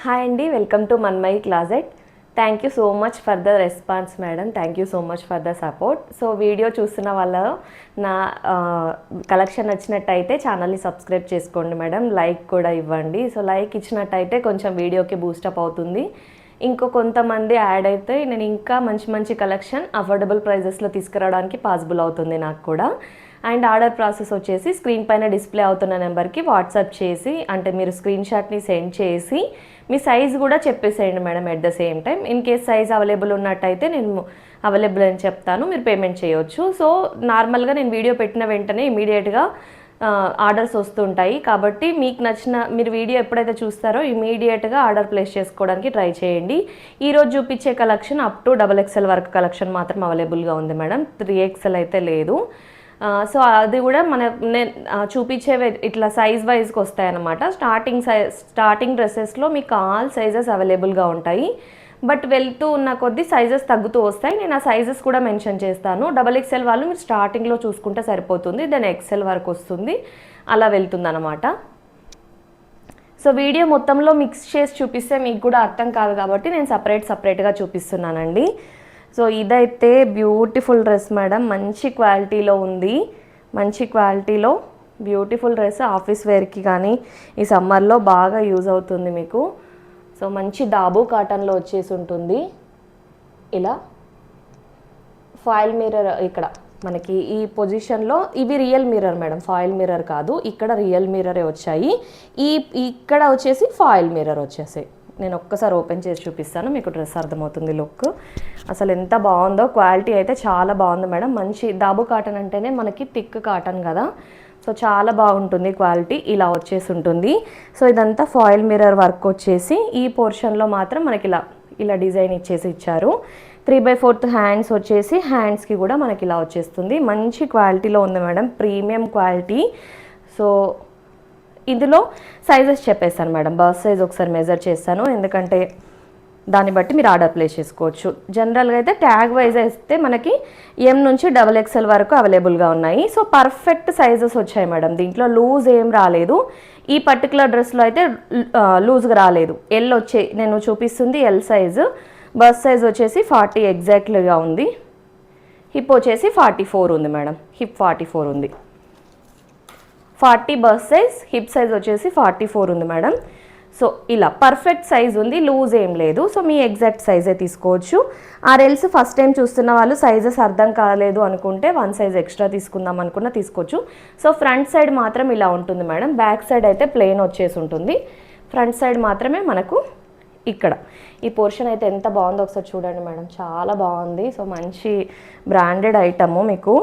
Hi అండి, welcome to Manmayi closet. Thank you so much for the response madam. Thank you so much for the support. So video చూస్తున్న వాళ్ళ నా collection నచ్చినట్టయితే ఛానల్ని subscribe చేసుకోండి madam. Like కూడా ఇవ్వండి. సో లైక్ ఇచ్చినట్టయితే కొంచెం వీడియోకి బూస్టప్ అవుతుంది. కొంతమంది యాడ్ అయితే నేను ఇంకా మంచి మంచి కలెక్షన్ అఫోర్డబుల్ ప్రైజెస్లో తీసుకురావడానికి పాసిబుల్ అవుతుంది నాకు కూడా. అండ్ ఆర్డర్ ప్రాసెస్ వచ్చేసి స్క్రీన్ పైన డిస్ప్లే అవుతున్న నెంబర్కి వాట్సాప్ చేసి, అంటే మీరు స్క్రీన్ షాట్ని సెండ్ చేసి మీ సైజ్ కూడా చెప్పేసేయండి madam. At the same time in case size available ఉన్నట్టయితే నేను అవైలబుల్ అని చెప్తాను, మీరు పేమెంట్ చేయవచ్చు. సో నార్మల్గా నేను వీడియో పెట్టిన వెంటనే ఇమీడియట్గా ఆర్డర్స్ వస్తుంటాయి. కాబట్టి మీకు నచ్చిన మీరు వీడియో ఎప్పుడైతే చూస్తారో ఇమీడియట్గా ఆర్డర్ ప్లేస్ చేసుకోవడానికి ట్రై చేయండి. ఈరోజు చూపించే కలెక్షన్ అప్ టు XXL వరకు కలెక్షన్ మాత్రం అవైలబుల్గా ఉంది మేడం. 3XL అయితే లేదు. సో అది కూడా నేను చూపించేవి ఇట్లా సైజ్ వైజ్కి వస్తాయన్నమాట. స్టార్టింగ్ డ్రెస్సెస్లో మీకు ఆల్ సైజెస్ అవైలబుల్గా ఉంటాయి. బట్ వెళ్తూ ఉన్న కొద్దీ సైజెస్ తగ్గుతూ వస్తాయి. నేను ఆ సైజెస్ కూడా మెన్షన్ చేస్తాను. XXL వాళ్ళు మీరు స్టార్టింగ్లో చూసుకుంటే సరిపోతుంది, దెన్ XL వరకు వస్తుంది, అలా వెళ్తుంది అనమాట. సో వీడియో మొత్తంలో మిక్స్ చేసి చూపిస్తే మీకు కూడా అర్థం కాదు కాబట్టి నేను సపరేట్గా చూపిస్తున్నానండి. సో ఇదైతే బ్యూటిఫుల్ డ్రెస్ మేడం, మంచి క్వాలిటీలో ఉంది. మంచి క్వాలిటీలో బ్యూటిఫుల్ డ్రెస్ ఆఫీస్ వేర్కి కానీ ఈ సమ్మర్లో బాగా యూజ్ అవుతుంది మీకు. సో మంచి డాబు కాటన్లో వచ్చేసి ఉంటుంది. ఇలా ఫాయిల్ మిర్రర్ ఇక్కడ మనకి ఈ పొజిషన్లో, ఇవి real mirror madam, foil mirror కాదు. ఇక్కడ రియల్ మిర్రరే వచ్చాయి. ఇక్కడ వచ్చేసి ఫాయిల్ మిర్రర్ వచ్చేసాయి. నేను ఒక్కసారి ఓపెన్ చేసి చూపిస్తాను, మీకు డ్రెస్ అర్థమవుతుంది లుక్. అసలు ఎంత బాగుందో, క్వాలిటీ అయితే చాలా బాగుంది మేడం. మంచి డాబు కాటన్ అంటేనే మనకి థిక్ కాటన్ కదా, సో చాలా బాగుంటుంది క్వాలిటీ. ఇలా వచ్చేసి ఉంటుంది. సో ఇదంతా ఫాయిల్ మిర్రర్ వర్క్ వచ్చేసి ఈ పోర్షన్లో మాత్రం మనకి ఇలా డిజైన్ ఇచ్చేసి ఇచ్చారు. 3/4 హ్యాండ్స్ వచ్చేసి హ్యాండ్స్కి కూడా మనకి ఇలా వచ్చేస్తుంది. మంచి క్వాలిటీలో ఉంది మేడం, ప్రీమియం క్వాలిటీ. సో ఇందులో సైజెస్ చెప్పేస్తాను మేడం. బర్త్ సైజ్ ఒకసారి మెజర్ చేస్తాను, ఎందుకంటే దాన్ని బట్టి మీరు ఆర్డర్ ప్లేస్ చేసుకోవచ్చు. జనరల్గా అయితే ట్యాగ్ వైజ్ అయితే మనకి M నుంచి XXL వరకు అవైలబుల్గా ఉన్నాయి. సో పర్ఫెక్ట్ సైజెస్ వచ్చాయి మేడం. దీంట్లో లూజ్ ఏం రాలేదు. ఈ పర్టికులర్ డ్రెస్లో అయితే లూజ్గా రాలేదు. ఎల్ నేను చూపిస్తుంది L సైజు. బర్త్ సైజ్ వచ్చేసి 40 ఎగ్జాక్ట్లీగా ఉంది. హిప్ వచ్చేసి 44 ఉంది మేడం. హిప్ 44 ఉంది. 40 బర్త్ సైజ్, హిప్ సైజ్ వచ్చేసి 44 ఉంది మేడం. సో ఇలా పర్ఫెక్ట్ సైజ్ ఉంది, లూజ్ ఏం లేదు. సో మీ ఎగ్జాక్ట్ సైజే తీసుకోవచ్చు. ఆర్ఎల్స్ ఫస్ట్ టైం చూస్తున్న వాళ్ళు సైజెస్ అర్థం కాలేదు అనుకుంటే 1 సైజ్ ఎక్స్ట్రా తీసుకుందాం అనుకున్నా తీసుకోవచ్చు. సో ఫ్రంట్ సైడ్ మాత్రం ఇలా ఉంటుంది మేడం. బ్యాక్ సైడ్ అయితే ప్లెయిన్ వచ్చేసి ఉంటుంది. ఫ్రంట్ సైడ్ మాత్రమే మనకు ఇక్కడ ఈ పోర్షన్ అయితే ఎంత బాగుందో ఒకసారి చూడండి మేడం, చాలా బాగుంది. సో మంచి బ్రాండెడ్ ఐటము మీకు.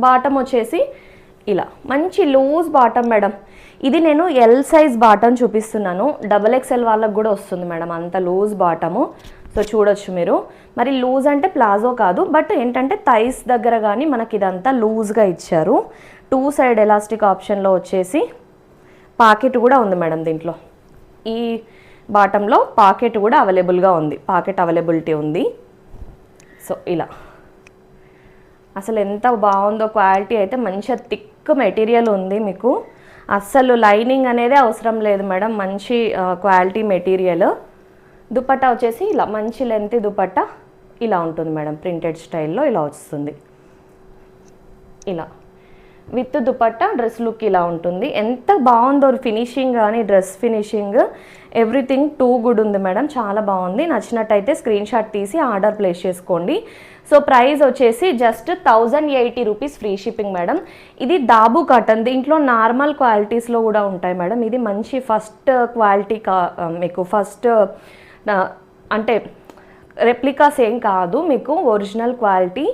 బాటమ్ వచ్చేసి ఇలా మంచి లూజ్ బాటమ్ మేడం. ఇది నేను L సైజ్ బాటమ్ చూపిస్తున్నాను. XXL వాళ్ళకు కూడా వస్తుంది మేడం అంత లూజ్ బాటము. సో చూడొచ్చు మీరు. మరి లూజ్ అంటే ప్లాజో కాదు, బట్ ఏంటంటే థైస్ దగ్గర కానీ మనకి ఇదంతా లూజ్గా ఇచ్చారు. 2 సైడ్ ఎలాస్టిక్ ఆప్షన్లో వచ్చేసి పాకెట్ కూడా ఉంది మేడం. దీంట్లో ఈ బాటంలో పాకెట్ కూడా అవైలబుల్గా ఉంది, పాకెట్ అవైలబిలిటీ ఉంది. సో ఇలా అసలు ఎంత బాగుందో క్వాలిటీ అయితే. మంచిగా థిక్ మెటీరియల్ ఉంది మీకు. అస్సలు లైనింగ్ అనేది అవసరం లేదు మేడం, మంచి క్వాలిటీ మెటీరియల్. దుపట్టా వచ్చేసి ఇలా మంచి లెంత్ దుపట్టా ఇలా ఉంటుంది మేడం. ప్రింటెడ్ స్టైల్లో ఇలా వస్తుంది. ఇలా విత్ దుపట్టా డ్రెస్ లుక్ ఇలా ఉంటుంది. ఎంత బాగుందో ఫినిషింగ్ కానీ dress finishing everything too good ఉంది మేడం, చాలా బాగుంది. నచ్చినట్టయితే స్క్రీన్ షాట్ తీసి ఆర్డర్ ప్లేస్ చేసుకోండి. సో ప్రైస్ వచ్చేసి just 1080 rupees free shipping madam. ఇది దాబు కాటన్, దీంట్లో నార్మల్ క్వాలిటీస్లో కూడా ఉంటాయి మేడం. ఇది మంచి ఫస్ట్ క్వాలిటీ మీకు ఫస్ట్ అంటే రెప్లికాస్ ఏం కాదు, మీకు original quality.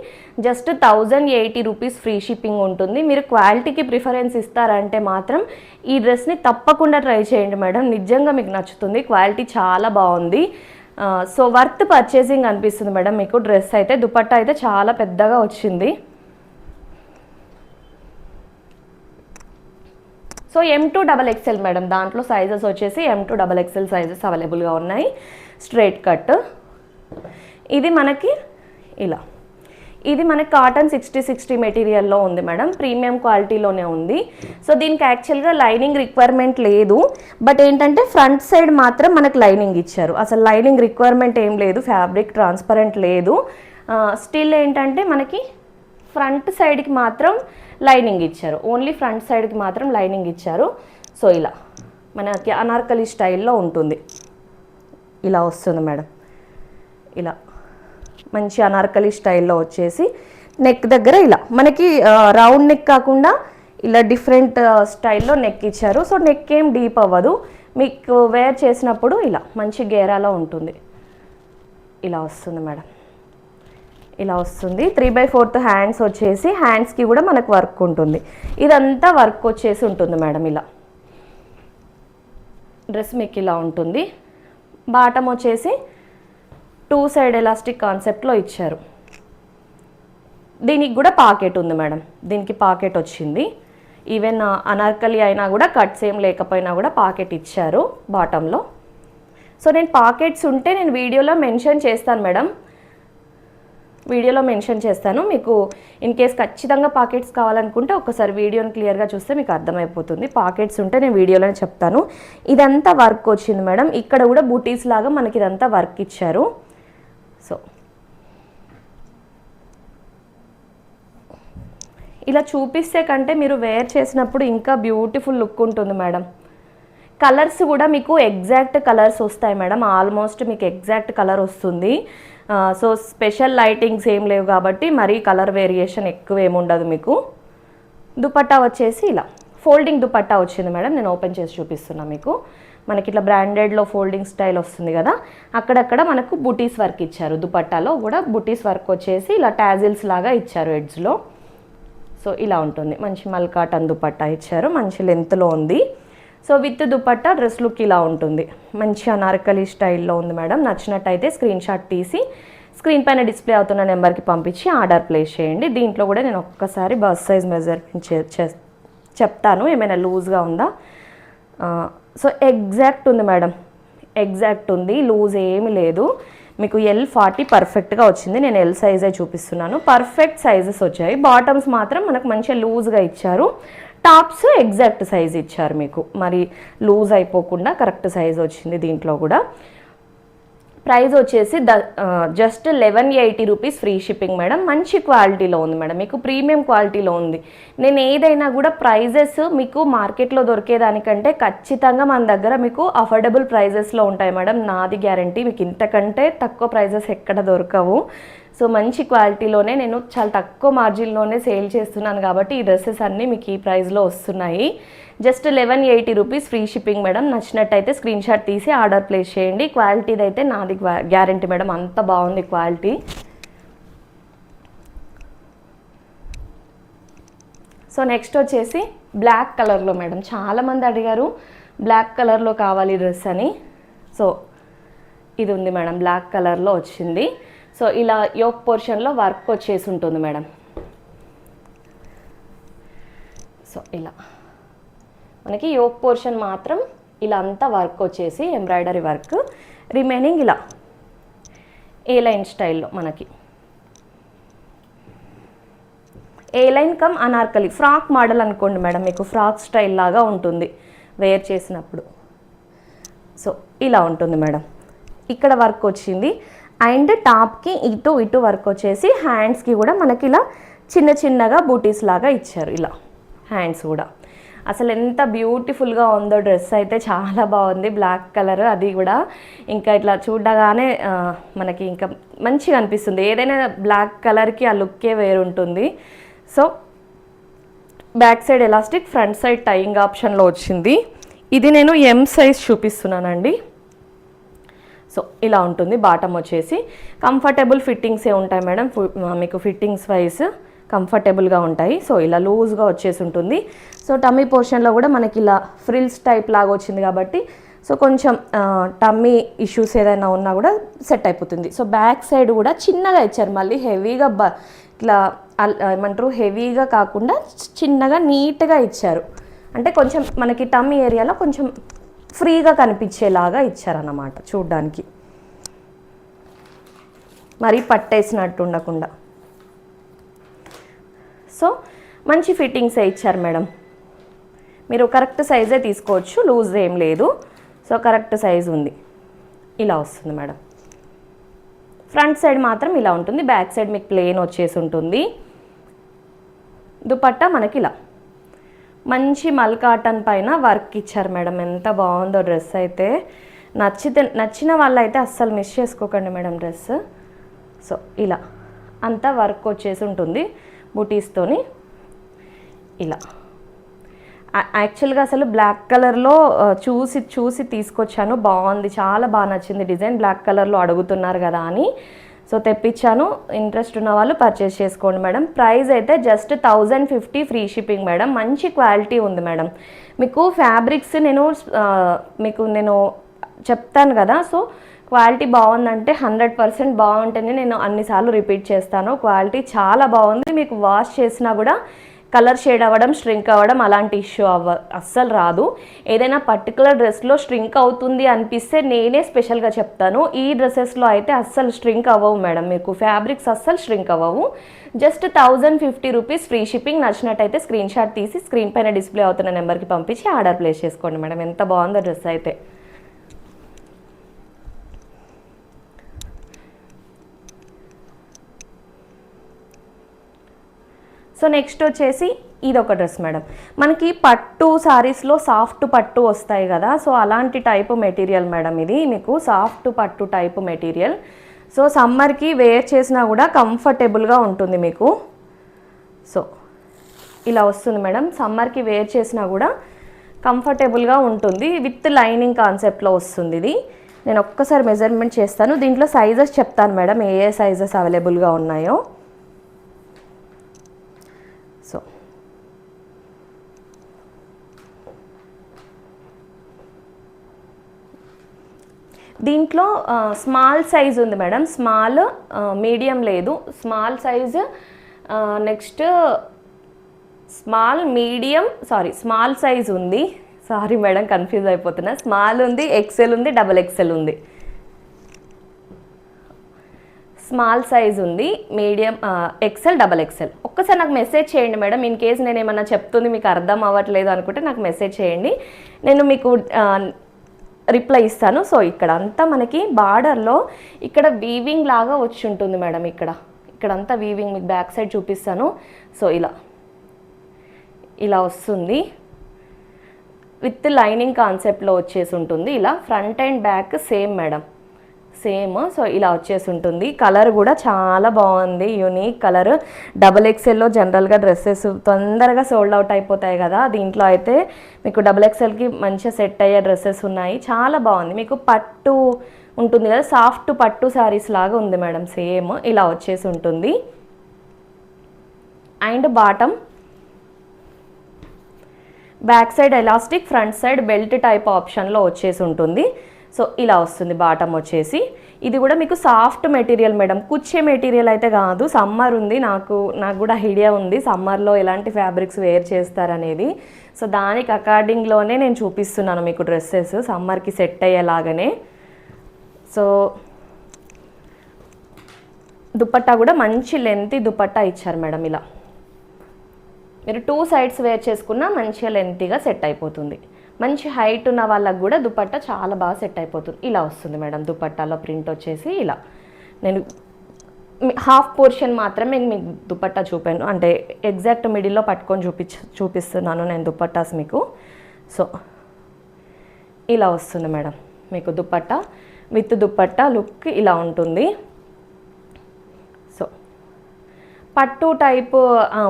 Just 1080 rupees free shipping ఉంటుంది. మీరు క్వాలిటీకి ప్రిఫరెన్స్ ఇస్తారంటే మాత్రం ఈ డ్రెస్ని తప్పకుండా ట్రై చేయండి మేడం, నిజంగా మీకు నచ్చుతుంది. క్వాలిటీ చాలా బాగుంది. సో వర్త్ పర్చేసింగ్ అనిపిస్తుంది మేడం మీకు. డ్రెస్ అయితే దుపట్టా అయితే చాలా పెద్దగా వచ్చింది. So M to XXL madam. దాంట్లో సైజెస్ వచ్చేసి M to XXL సైజెస్ అవైలబుల్గా ఉన్నాయి. స్ట్రైట్ కట్ ఇది మనకి ఇలా. ఇది మనకి కాటన్ 60 మెటీరియల్లో ఉంది మేడం, ప్రీమియం క్వాలిటీలోనే ఉంది. సో దీనికి యాక్చువల్గా లైనింగ్ రిక్వైర్మెంట్ లేదు, బట్ ఏంటంటే ఫ్రంట్ సైడ్ మాత్రం మనకు లైనింగ్ ఇచ్చారు. అసలు లైనింగ్ రిక్వైర్మెంట్ ఏం లేదు, ఫ్యాబ్రిక్ ట్రాన్స్పరెంట్ లేదు. స్టిల్ ఏంటంటే మనకి ఫ్రంట్ సైడ్కి మాత్రం లైనింగ్ ఇచ్చారు, ఓన్లీ ఫ్రంట్ సైడ్కి మాత్రం లైనింగ్ ఇచ్చారు. సో ఇలా మనకి అనార్కలి స్టైల్లో ఉంటుంది, ఇలా వస్తుంది మేడం. ఇలా మంచి అనార్కలి స్టైల్లో వచ్చేసి నెక్ దగ్గర ఇలా మనకి రౌండ్ నెక్ కాకుండా ఇలా డిఫరెంట్ స్టైల్లో నెక్ ఇచ్చారు. సో నెక్ ఏం డీప్ అవ్వదు, మీకు వేర్ చేసినప్పుడు ఇలా మంచి గేరాలో ఉంటుంది. ఇలా వస్తుంది మేడం, ఇలా వస్తుంది. 3/4 హ్యాండ్స్ వచ్చేసి, హ్యాండ్స్కి కూడా మనకు వర్క్ ఉంటుంది. ఇదంతా వర్క్ వచ్చేసి ఉంటుంది మేడం. ఇలా డ్రెస్ మీకు ఇలా ఉంటుంది. బాటమ్ వచ్చేసి 2 సైడ్ ఎలాస్టిక్ కాన్సెప్ట్లో ఇచ్చారు. దీనికి కూడా పాకెట్ ఉంది మేడం, దీనికి పాకెట్ వచ్చింది. ఈవెన్ అనార్కలి అయినా కూడా కట్స్ ఏం లేకపోయినా కూడా పాకెట్ ఇచ్చారు బాటంలో. సో నేను పాకెట్స్ ఉంటే నేను వీడియోలో మెన్షన్ చేస్తాను మేడం, వీడియోలో మెన్షన్ చేస్తాను. మీకు ఇన్ కేస్ ఖచ్చితంగా పాకెట్స్ కావాలనుకుంటే ఒకసారి వీడియోని క్లియర్గా చూస్తే మీకు అర్థమైపోతుంది. పాకెట్స్ ఉంటే నేను వీడియోలోనే చెప్తాను. ఇదంతా వర్క్ వచ్చింది మేడం, ఇక్కడ కూడా బూటీస్ లాగా మనకి ఇదంతా వర్క్ ఇచ్చారు. సో ఇలా చూపిస్తే కంటే మీరు వేర్ చేసినప్పుడు ఇంకా బ్యూటిఫుల్ లుక్ ఉంటుంది మేడం. కలర్స్ కూడా మీకు ఎగ్జాక్ట్ కలర్స్ వస్తాయి మేడం, ఆల్మోస్ట్ మీకు ఎగ్జాక్ట్ కలర్ వస్తుంది. సో స్పెషల్ లైటింగ్స్ ఏం లేవు కాబట్టి మరీ కలర్ వేరియేషన్ ఎక్కువ ఏముండదు మీకు. దుపట్టా వచ్చేసి ఇలా ఫోల్డింగ్ దుపట్టా వచ్చింది మేడం, నేను ఓపెన్ చేసి చూపిస్తున్నా మీకు. మనకి ఇట్లా బ్రాండెడ్లో ఫోల్డింగ్ స్టైల్ వస్తుంది కదా, అక్కడక్కడ మనకు బుటీస్ వర్క్ ఇచ్చారు. దుపట్టాలో కూడా బుటీస్ వర్క్ వచ్చేసి ఇలా టాజిల్స్ లాగా ఇచ్చారు ఎడ్జ్లో. సో ఇలా ఉంటుంది, మంచి మల్కాటన్ దుపట్టా ఇచ్చారు, మంచి లెంత్లో ఉంది. So with dupatta dress look ఇలా ఉంటుంది, మంచి అనార్కలి స్టైల్లో ఉంది మేడం. నచ్చినట్టయితే స్క్రీన్ షాట్ తీసి స్క్రీన్ పైన డిస్ప్లే అవుతున్న నెంబర్కి పంపించి ఆర్డర్ ప్లేస్ చేయండి. దీంట్లో కూడా నేను ఒక్కసారి బస్ సైజ్ మెజర్మెంట్ చెప్తాను, ఏమైనా లూజ్గా ఉందా. సో ఎగ్జాక్ట్ ఉంది మేడం, ఎగ్జాక్ట్ ఉంది, లూజ్ ఏమి లేదు. మీకు L40 పర్ఫెక్ట్గా వచ్చింది, నేను L సైజే చూపిస్తున్నాను. పర్ఫెక్ట్ సైజెస్ వచ్చాయి. బాటమ్స్ మాత్రం మనకు మంచిగా లూజ్గా ఇచ్చారు, టాప్స్ ఎగ్జాక్ట్ సైజ్ ఇచ్చారు మీకు, మరి లూజ్ అయిపోకుండా కరెక్ట్ సైజ్ వచ్చింది. దీంట్లో కూడా ప్రైస్ వచ్చేసి just 1180 rupees free shipping madam. మంచి క్వాలిటీలో ఉంది మేడం, మీకు ప్రీమియం క్వాలిటీలో ఉంది. నేను ఏదైనా కూడా ప్రైజెస్ మీకు మార్కెట్లో దొరికేదానికంటే ఖచ్చితంగా మన దగ్గర మీకు అఫోర్డబుల్ ప్రైజెస్లో ఉంటాయి మేడం, నాది గ్యారంటీ. మీకు ఇంతకంటే తక్కువ ప్రైజెస్ ఎక్కడ దొరకవు. సో మంచి క్వాలిటీలోనే నేను చాలా తక్కువ మార్జిన్లోనే సేల్ చేస్తున్నాను కాబట్టి ఈ డ్రెస్సెస్ అన్నీ మీకు ఈ ప్రైస్లో వస్తున్నాయి. Just 1180 rupees free shipping madam. నచ్చినట్టయితే స్క్రీన్ షాట్ తీసి ఆర్డర్ ప్లేస్ చేయండి. క్వాలిటీది అయితే నాది గ్యారంటీ మేడం, అంత బాగుంది క్వాలిటీ. సో నెక్స్ట్ వచ్చేసి బ్లాక్ కలర్లో మేడం, చాలామంది అడిగారు బ్లాక్ కలర్లో కావాలి డ్రెస్ అని. సో ఇది ఉంది మేడం, బ్లాక్ కలర్లో వచ్చింది. సో ఇలా యోక్ పోర్షన్లో వర్క్ వచ్చేసి ఉంటుంది మేడం. సో ఇలా మనకి యోక్ పోర్షన్ మాత్రం ఇలా అంతా వర్క్ వచ్చేసి ఎంబ్రాయిడరీ వర్క్, రిమైనింగ్ ఇలా ఏ లైన్ స్టైల్లో మనకి A line come Anarkali frock model అనుకోండి మేడం, మీకు ఫ్రాక్ స్టైల్ లాగా ఉంటుంది వేర్ చేసినప్పుడు. సో ఇలా ఉంటుంది మేడం, ఇక్కడ వర్క్ వచ్చింది. అండ్ టాప్కి ఇటు వర్క్ వచ్చేసి హ్యాండ్స్కి కూడా మనకి ఇలా చిన్న చిన్నగా బూటీస్ లాగా ఇచ్చారు. ఇలా హ్యాండ్స్ కూడా అసలు ఎంత బ్యూటిఫుల్గా ఉందో డ్రెస్ అయితే, చాలా బాగుంది. బ్లాక్ కలర్, అది కూడా ఇంకా ఇట్లా చూడగానే మనకి ఇంకా మంచిగా అనిపిస్తుంది. ఏదైనా బ్లాక్ కలర్కి ఆ లుక్కే వేరుంటుంది. So back side elastic, front side tying ఆప్షన్లో వచ్చింది. ఇది నేను M సైజ్ చూపిస్తున్నానండి. సో ఇలా ఉంటుంది. బాటమ్ వచ్చేసి కంఫర్టబుల్ ఫిట్టింగ్సే ఉంటాయి మేడం, మీకు ఫిట్టింగ్స్ వైజ్ కంఫర్టబుల్గా ఉంటాయి. సో ఇలా లూజ్గా వచ్చేసి ఉంటుంది. సో టమ్మీ పోర్షన్లో కూడా మనకి ఇలా ఫ్రిల్స్ టైప్ లాగా వచ్చింది కాబట్టి సో కొంచెం టమ్మీ ఇష్యూస్ ఏదైనా ఉన్నా కూడా సెట్ అయిపోతుంది. సో బ్యాక్ సైడ్ కూడా చిన్నగా ఇచ్చారు, మళ్ళీ హెవీగా ఇట్లా ఏమంటారు హెవీగా కాకుండా చిన్నగా నీట్గా ఇచ్చారు. అంటే కొంచెం మనకి టమ్మీ ఏరియాలో కొంచెం ఫ్రీగా కనిపించేలాగా ఇచ్చారన్నమాట చూడ్డానికి, మరీ పట్టేసినట్టు ఉండకుండా. సో మంచి ఫిట్టింగ్సే ఇచ్చారు మేడం. మీరు కరెక్ట్ సైజే తీసుకోవచ్చు, లూజ్ ఏం లేదు. సో కరెక్ట్ సైజ్ ఉంది. ఇలా వస్తుంది మేడం. ఫ్రంట్ సైడ్ మాత్రం ఇలా ఉంటుంది, బ్యాక్ సైడ్ మీకు ప్లెయిన్ వచ్చేసి ఉంటుంది. దుపట్టా మనకి ఇలా మంచి మల్ కాటన్ పైన వర్క్ ఇచ్చారు మేడం. ఎంత బాగుందో డ్రెస్ అయితే. నచ్చిన వాళ్ళైతే అస్సలు మిస్ చేసుకోకండి మేడం డ్రెస్. సో ఇలా అంతా వర్క్ వచ్చేసి ఉంటుంది బూటీస్తోని. ఇలా యాక్చువల్గా అసలు బ్లాక్ కలర్లో చూసి తీసుకొచ్చాను, బాగుంది, చాలా బాగా నచ్చింది డిజైన్. బ్లాక్ కలర్లో అడుగుతున్నారు కదా అని సో తెప్పించాను. ఇంట్రెస్ట్ ఉన్న వాళ్ళు పర్చేస్ చేసుకోండి మేడం. ప్రైస్ అయితే జస్ట్ 1050 ఫ్రీ షిప్పింగ్ మేడం. మంచి క్వాలిటీ ఉంది మేడం. మీకు ఫ్యాబ్రిక్స్ నేను చెప్తాను కదా, సో క్వాలిటీ బాగుందంటే 100% బాగుంటేనే నేను అన్నిసార్లు రిపీట్ చేస్తాను. క్వాలిటీ చాలా బాగుంది. మీకు వాష్ చేసినా కూడా కలర్ షేడ్ అవ్వడం, స్ట్రింక్ అవ్వడం అలాంటి ఇష్యూ అస్సలు రాదు. ఏదైనా పర్టికులర్ డ్రెస్లో స్ట్రింక్ అవుతుంది అనిపిస్తే నేనే స్పెషల్గా చెప్తాను. ఈ డ్రెస్సెస్లో అయితే అస్సలు స్ట్రింక్ అవ్వవు మేడం. మీకు ఫ్యాబ్రిక్స్ అస్సలు స్ట్రింక్ అవ్వవు. Just 1050 rupees free shipping. నచ్చినట్టయితే స్క్రీన్ షాట్ తీసి స్క్రీన్ పైన డిస్ప్లే అవుతున్న నెంబర్కి పంపించి ఆర్డర్ ప్లేస్ చేసుకోండి మేడం. ఎంత బాగుందో డ్రెస్ అయితే. సో నెక్స్ట్ వచ్చేసి ఇది ఒక డ్రెస్ మేడం. మనకి పట్టు సారీస్లో సాఫ్ట్ పట్టు వస్తాయి కదా, సో అలాంటి టైపు మెటీరియల్ మేడం. ఇది మీకు సాఫ్ట్ పట్టు టైపు మెటీరియల్. సో సమ్మర్కి వేర్ చేసినా కూడా కంఫర్టబుల్గా ఉంటుంది మీకు. సో ఇలా వస్తుంది మేడం. సమ్మర్కి వేర్ చేసినా కూడా కంఫర్టబుల్గా ఉంటుంది. విత్ లైనింగ్ కాన్సెప్ట్లో వస్తుంది ఇది. నేను ఒక్కసారి మెజర్మెంట్ చేస్తాను. దీంట్లో సైజెస్ చెప్తాను మేడం, ఏ సైజెస్ అవైలబుల్గా ఉన్నాయో. సో దీంట్లో స్మాల్ సైజ్ ఉంది మేడం. స్మాల్, మీడియం లేదు, small size. Next small size ఉంది. సారీ మేడం, కన్ఫ్యూజ్ అయిపోతున్నా. స్మాల్ ఉంది, ఎక్సెల్ ఉంది, XXL ఉంది. స్మాల్ సైజ్ ఉంది, మీడియం, XL, XXL. ఒక్కసారి నాకు మెసేజ్ చేయండి మేడం. ఇన్ కేస్ నేను ఏమన్నా చెప్తుంది మీకు అర్థం అవ్వట్లేదు అనుకుంటే నాకు మెసేజ్ చేయండి, నేను మీకు రిప్లై ఇస్తాను. సో ఇక్కడ అంతా మనకి బార్డర్లో ఇక్కడ వీవింగ్ లాగా వచ్చి ఉంటుంది మేడం. ఇక్కడంతా వీవింగ్ మీకు బ్యాక్ సైడ్ చూపిస్తాను. సో ఇలా వస్తుంది. విత్ లైనింగ్ కాన్సెప్ట్లో వచ్చేసి ఉంటుంది. ఇలా front and back same madam, same. So ఇలా వచ్చేసి ఉంటుంది. కలర్ కూడా చాలా బాగుంది, యూనిక్ కలర్. XXLలో జనరల్గా డ్రెస్సెస్ తొందరగా సోల్డ్ అవుట్ అయిపోతాయి కదా, దీంట్లో అయితే మీకు XXLకి మంచిగా సెట్ అయ్యే డ్రెస్సెస్ ఉన్నాయి. చాలా బాగుంది. మీకు పట్టు ఉంటుంది కదా, సాఫ్ట్ పట్టు శారీస్ లాగా ఉంది మేడం. సేమ్ ఇలా వచ్చేసి ఉంటుంది. And bottom, back side elastic, front side belt type ఆప్షన్లో వచ్చేసి ఉంటుంది. సో ఇలా వస్తుంది బాటమ్ వచ్చేసి. ఇది కూడా మీకు సాఫ్ట్ మెటీరియల్ మేడం, కుచ్చే మెటీరియల్ అయితే కాదు. సమ్మర్ ఉంది, నాకు కూడా ఐడియా ఉంది సమ్మర్లో ఎలాంటి ఫ్యాబ్రిక్స్ వేర్ చేస్తారనేది. సో దానికి అకార్డింగ్లోనే నేను చూపిస్తున్నాను మీకు డ్రెస్సెస్ సమ్మర్కి సెట్ అయ్యేలాగానే. సో దుపట్టా కూడా మంచి లెంతీ దుపట్టా ఇచ్చారు మేడం. ఇలా మీరు 2 సైడ్స్ వేర్ చేసుకున్నా మంచిగా లెంతీగా సెట్ అయిపోతుంది. మంచి హైట్ ఉన్న వాళ్ళకు కూడా దుపట్టా చాలా బాగా సెట్ అయిపోతుంది. ఇలా వస్తుంది మేడం. దుపట్టాలో ప్రింట్ వచ్చేసి ఇలా. నేను హాఫ్ పోర్షన్ మాత్రమే మీకు దుపట్టా చూపాను, అంటే ఎగ్జాక్ట్ మిడిల్లో పట్టుకొని చూపిస్తున్నాను నేను దుపట్టాస్ మీకు. సో ఇలా వస్తుంది మేడం మీకు దుపట్టా. విత్ దుపట్టా లుక్ ఇలా ఉంటుంది. సో పట్టు టైప్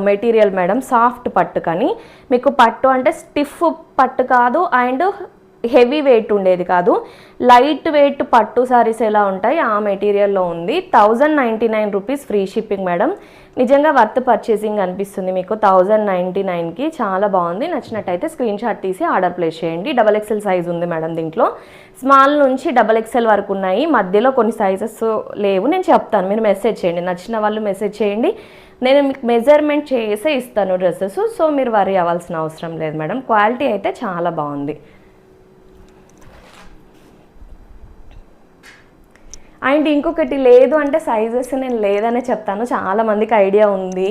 మెటీరియల్ మేడం, సాఫ్ట్ పట్టు. కానీ మీకు పట్టు అంటే స్టిఫ్ పట్టు కాదు, అండ్ హెవీ వెయిట్ ఉండేది కాదు. లైట్ వెయిట్ పట్టు సారీస్ ఎలా ఉంటాయి ఆ మెటీరియల్లో ఉంది. 1099 రూపీస్ ఫ్రీ షిప్పింగ్ మేడం. నిజంగా వర్త్ పర్చేసింగ్ అనిపిస్తుంది మీకు 1099కి. చాలా బాగుంది. నచ్చినట్టయితే స్క్రీన్ షాట్ తీసి ఆర్డర్ ప్లేస్ చేయండి. XXL సైజ్ ఉంది మేడం దీంట్లో. స్మాల్ నుంచి XXL వరకు ఉన్నాయి. మధ్యలో కొన్ని సైజెస్ లేవు, నేను చెప్తాను, మీరు మెసేజ్ చేయండి. నచ్చిన వాళ్ళు మెసేజ్ చేయండి, నేను మీకు మెజర్మెంట్ చేసే ఇస్తాను డ్రెస్సెస్. సో మీరు వరీ అవ్వాల్సిన అవసరం లేదు మేడం. క్వాలిటీ అయితే చాలా బాగుంది. అండ్ ఇంకొకటి లేదు అంటే సైజెస్ నేను లేదనే చెప్తాను, చాలామందికి ఐడియా ఉంది.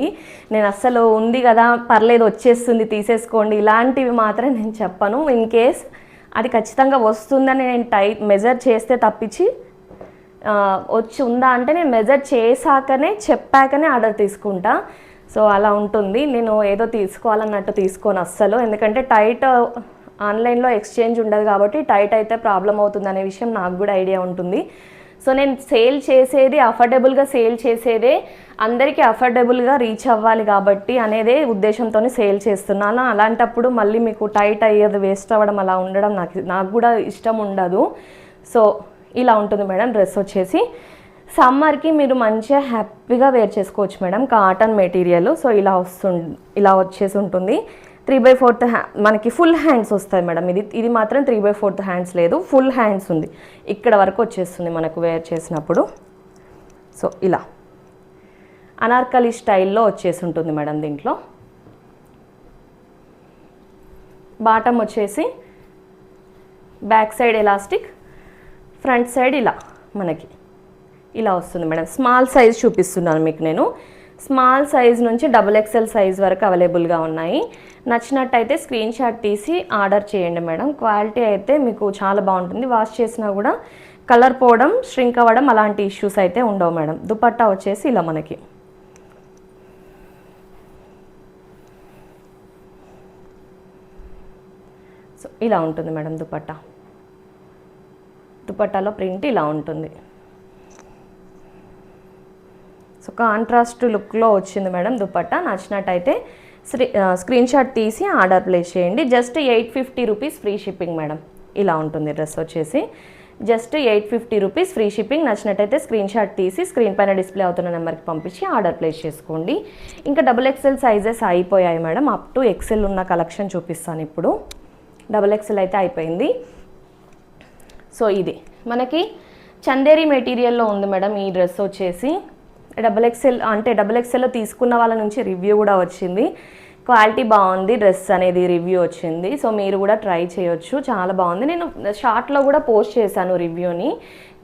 నేను అస్సలు ఉంది కదా పర్లేదు వచ్చేస్తుంది తీసేసుకోండి ఇలాంటివి మాత్రం నేను చెప్పను. ఇన్ కేస్ అది ఖచ్చితంగా వస్తుందని నేను మెజర్ చేస్తే తప్పించి వచ్చి ఉందా అంటే నేను మెజర్ చేశాకనే చెప్పాకనే ఆర్డర్ తీసుకుంటా. సో అలా ఉంటుంది, నేను ఏదో తీసుకోవాలన్నట్టు తీసుకోను అస్సలు. ఎందుకంటే టైట్ ఆన్లైన్లో ఎక్స్చేంజ్ ఉండదు కాబట్టి టైట్ అయితే ప్రాబ్లం అవుతుంది అనే విషయం నాకు కూడా ఐడియా ఉంటుంది. సో నేను సేల్ చేసేది అఫోర్డబుల్గా సేల్ చేసేదే, అందరికీ అఫోర్డబుల్గా రీచ్ అవ్వాలి కాబట్టి అనేదే ఉద్దేశంతో సేల్ చేస్తున్నాను. అలాంటప్పుడు మళ్ళీ మీకు టైట్ అయ్యేది వేస్ట్ అవ్వడం అలా ఉండడం నాకు కూడా ఇష్టం ఉండదు. సో ఇలా ఉంటుంది మేడం డ్రెస్ వచ్చేసి. సమ్మర్కి మీరు మంచిగా హ్యాపీగా వేర్ చేసుకోవచ్చు మేడం, కాటన్ మెటీరియల్. సో ఇలా వచ్చేసి ఉంటుంది. 3/4 మనకి ఫుల్ హ్యాండ్స్ వస్తాయి మేడం. ఇది మాత్రం 3/4 హ్యాండ్స్ లేదు, ఫుల్ హ్యాండ్స్ ఉంది, ఇక్కడ వరకు వచ్చేస్తుంది మనకు వేర్ చేసినప్పుడు. సో ఇలా అనార్కలి స్టైల్లో వచ్చేసి ఉంటుంది మేడం. దీంట్లో బాటమ్ వచ్చేసి back side elastic, front side ఇలా మనకి ఇలా వస్తుంది మేడం. స్మాల్ సైజ్ చూపిస్తున్నాను మీకు నేను. స్మాల్ సైజ్ నుంచి XXL సైజ్ వరకు అవైలబుల్గా ఉన్నాయి. నచ్చినట్టయితే స్క్రీన్ షాట్ తీసి ఆర్డర్ చేయండి మేడం. క్వాలిటీ అయితే మీకు చాలా బాగుంటుంది, వాష్ చేసినా కూడా కలర్ పోవడం, ష్రింక్ అవ్వడం అలాంటి ఇష్యూస్ అయితే ఉండవు మేడం. దుపట్టా వచ్చేసి ఇలా మనకి సో ఇలా ఉంటుంది మేడం. దుపట్టాలో ప్రింట్ ఇలా ఉంటుంది. సో కాంట్రాస్ట్ లుక్లో వచ్చింది మేడం దుపట్టా. నచ్చినట్టయితే స్క్రీన్ షాట్ తీసి ఆర్డర్ ప్లేస్ చేయండి. Just 850 rupees free shipping madam. ఇలా ఉంటుంది డ్రెస్ వచ్చేసి, జస్ట్ 850 రూపీస్ ఫ్రీ షిప్పింగ్. నచ్చినట్టయితే స్క్రీన్ షాట్ తీసి స్క్రీన్ పైన డిస్ప్లే అవుతున్న నెంబర్కి పంపించి ఆర్డర్ ప్లేస్ చేసుకోండి. ఇంకా XXL సైజెస్ అయిపోయాయి మేడం, అప్ టు XL ఉన్న కలెక్షన్ చూపిస్తాను ఇప్పుడు. XXL అయితే అయిపోయింది. సో ఇది మనకి చందేరి మెటీరియల్లో ఉంది మేడం ఈ డ్రెస్ వచ్చేసి. XXL అంటే XXL తీసుకున్న వాళ్ళ నుంచి రివ్యూ కూడా వచ్చింది, క్వాలిటీ బాగుంది డ్రెస్ అనేది రివ్యూ వచ్చింది. సో మీరు కూడా ట్రై చేయొచ్చు, చాలా బాగుంది. నేను షార్ట్లో కూడా పోస్ట్ చేశాను రివ్యూని.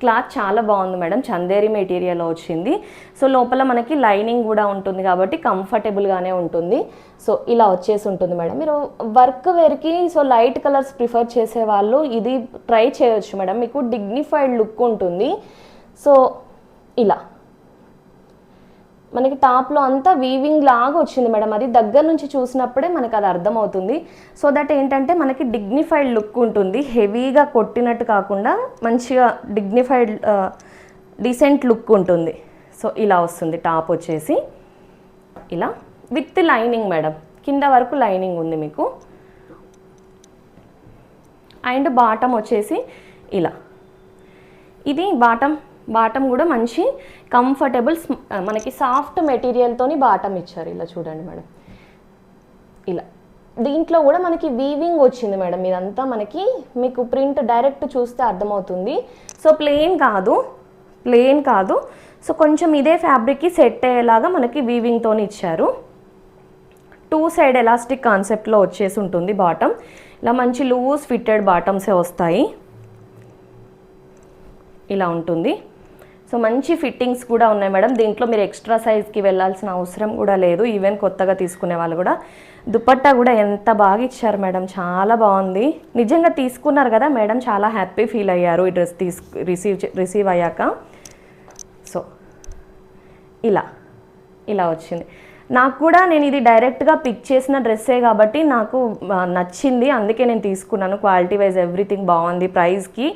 క్లాత్ చాలా బాగుంది మేడం, చందేరి మెటీరియల్ వచ్చింది. సో లోపల మనకి లైనింగ్ కూడా ఉంటుంది కాబట్టి కంఫర్టబుల్గానే ఉంటుంది. సో ఇలా వచ్చేసి ఉంటుంది మేడం. మీరు వర్క్ వేర్కి సో లైట్ కలర్స్ ప్రిఫర్ చేసే వాళ్ళు ఇది ట్రై చేయొచ్చు మేడం, మీకు డిగ్నిఫైడ్ లుక్ ఉంటుంది. సో ఇలా మనకి టాప్లో అంతా వీవింగ్ లాగా వచ్చింది మేడం, అది దగ్గర నుంచి చూసినప్పుడే మనకు అది అర్థమవుతుంది. సో దట్ ఏంటంటే మనకి డిగ్నిఫైడ్ లుక్ ఉంటుంది, హెవీగా కొట్టినట్టు కాకుండా మంచిగా డిగ్నిఫైడ్ డీసెంట్ లుక్ ఉంటుంది. సో ఇలా వస్తుంది టాప్ వచ్చేసి ఇలా విత్ లైనింగ్ మేడం, కింద వరకు లైనింగ్ ఉంది మీకు. అండ్ బాటమ్ వచ్చేసి ఇలా, ఇది బాటమ్ కూడా మంచి కంఫర్టబుల్ మనకి సాఫ్ట్ మెటీరియల్తోని బాటమ్ ఇచ్చారు. ఇలా చూడండి మేడం, ఇలా దీంట్లో కూడా మనకి వీవింగ్ వచ్చింది మేడం. ఇదంతా మీకు ప్రింట్ డైరెక్ట్ చూస్తే అర్థమవుతుంది. సో ప్లెయిన్ కాదు, సో కొంచెం ఇదే ఫ్యాబ్రిక్కి సెట్ అయ్యేలాగా మనకి వీవింగ్తో ఇచ్చారు. 2 సైడ్ ఎలాస్టిక్ కాన్సెప్ట్లో వచ్చేసి ఉంటుంది బాటమ్. ఇలా మంచి లూజ్ ఫిట్టెడ్ బాటమ్సే వస్తాయి, ఇలా ఉంటుంది. సో మంచి ఫిట్టింగ్స్ కూడా ఉన్నాయి మేడం. దీంట్లో మీరు ఎక్స్ట్రా సైజ్కి వెళ్ళాల్సిన అవసరం కూడా లేదు, ఈవెన్ కొత్తగా తీసుకునే వాళ్ళు కూడా. దుపట్టా కూడా ఎంత బాగా ఇచ్చారు మేడం, చాలా బాగుంది. నిజంగా తీసుకున్నారు కదా మేడం, చాలా హ్యాపీ ఫీల్ అయ్యారు ఈ డ్రెస్ రిసీవ్ అయ్యాక. సో ఇలా వచ్చింది. నాకు కూడా నేను ఇది డైరెక్ట్గా పిక్ చేసిన డ్రెస్సే కాబట్టి నాకు నచ్చింది, అందుకే నేను తీసుకున్నాను. క్వాలిటీ వైజ్ ఎవ్రీథింగ్ బాగుంది, ప్రైస్కి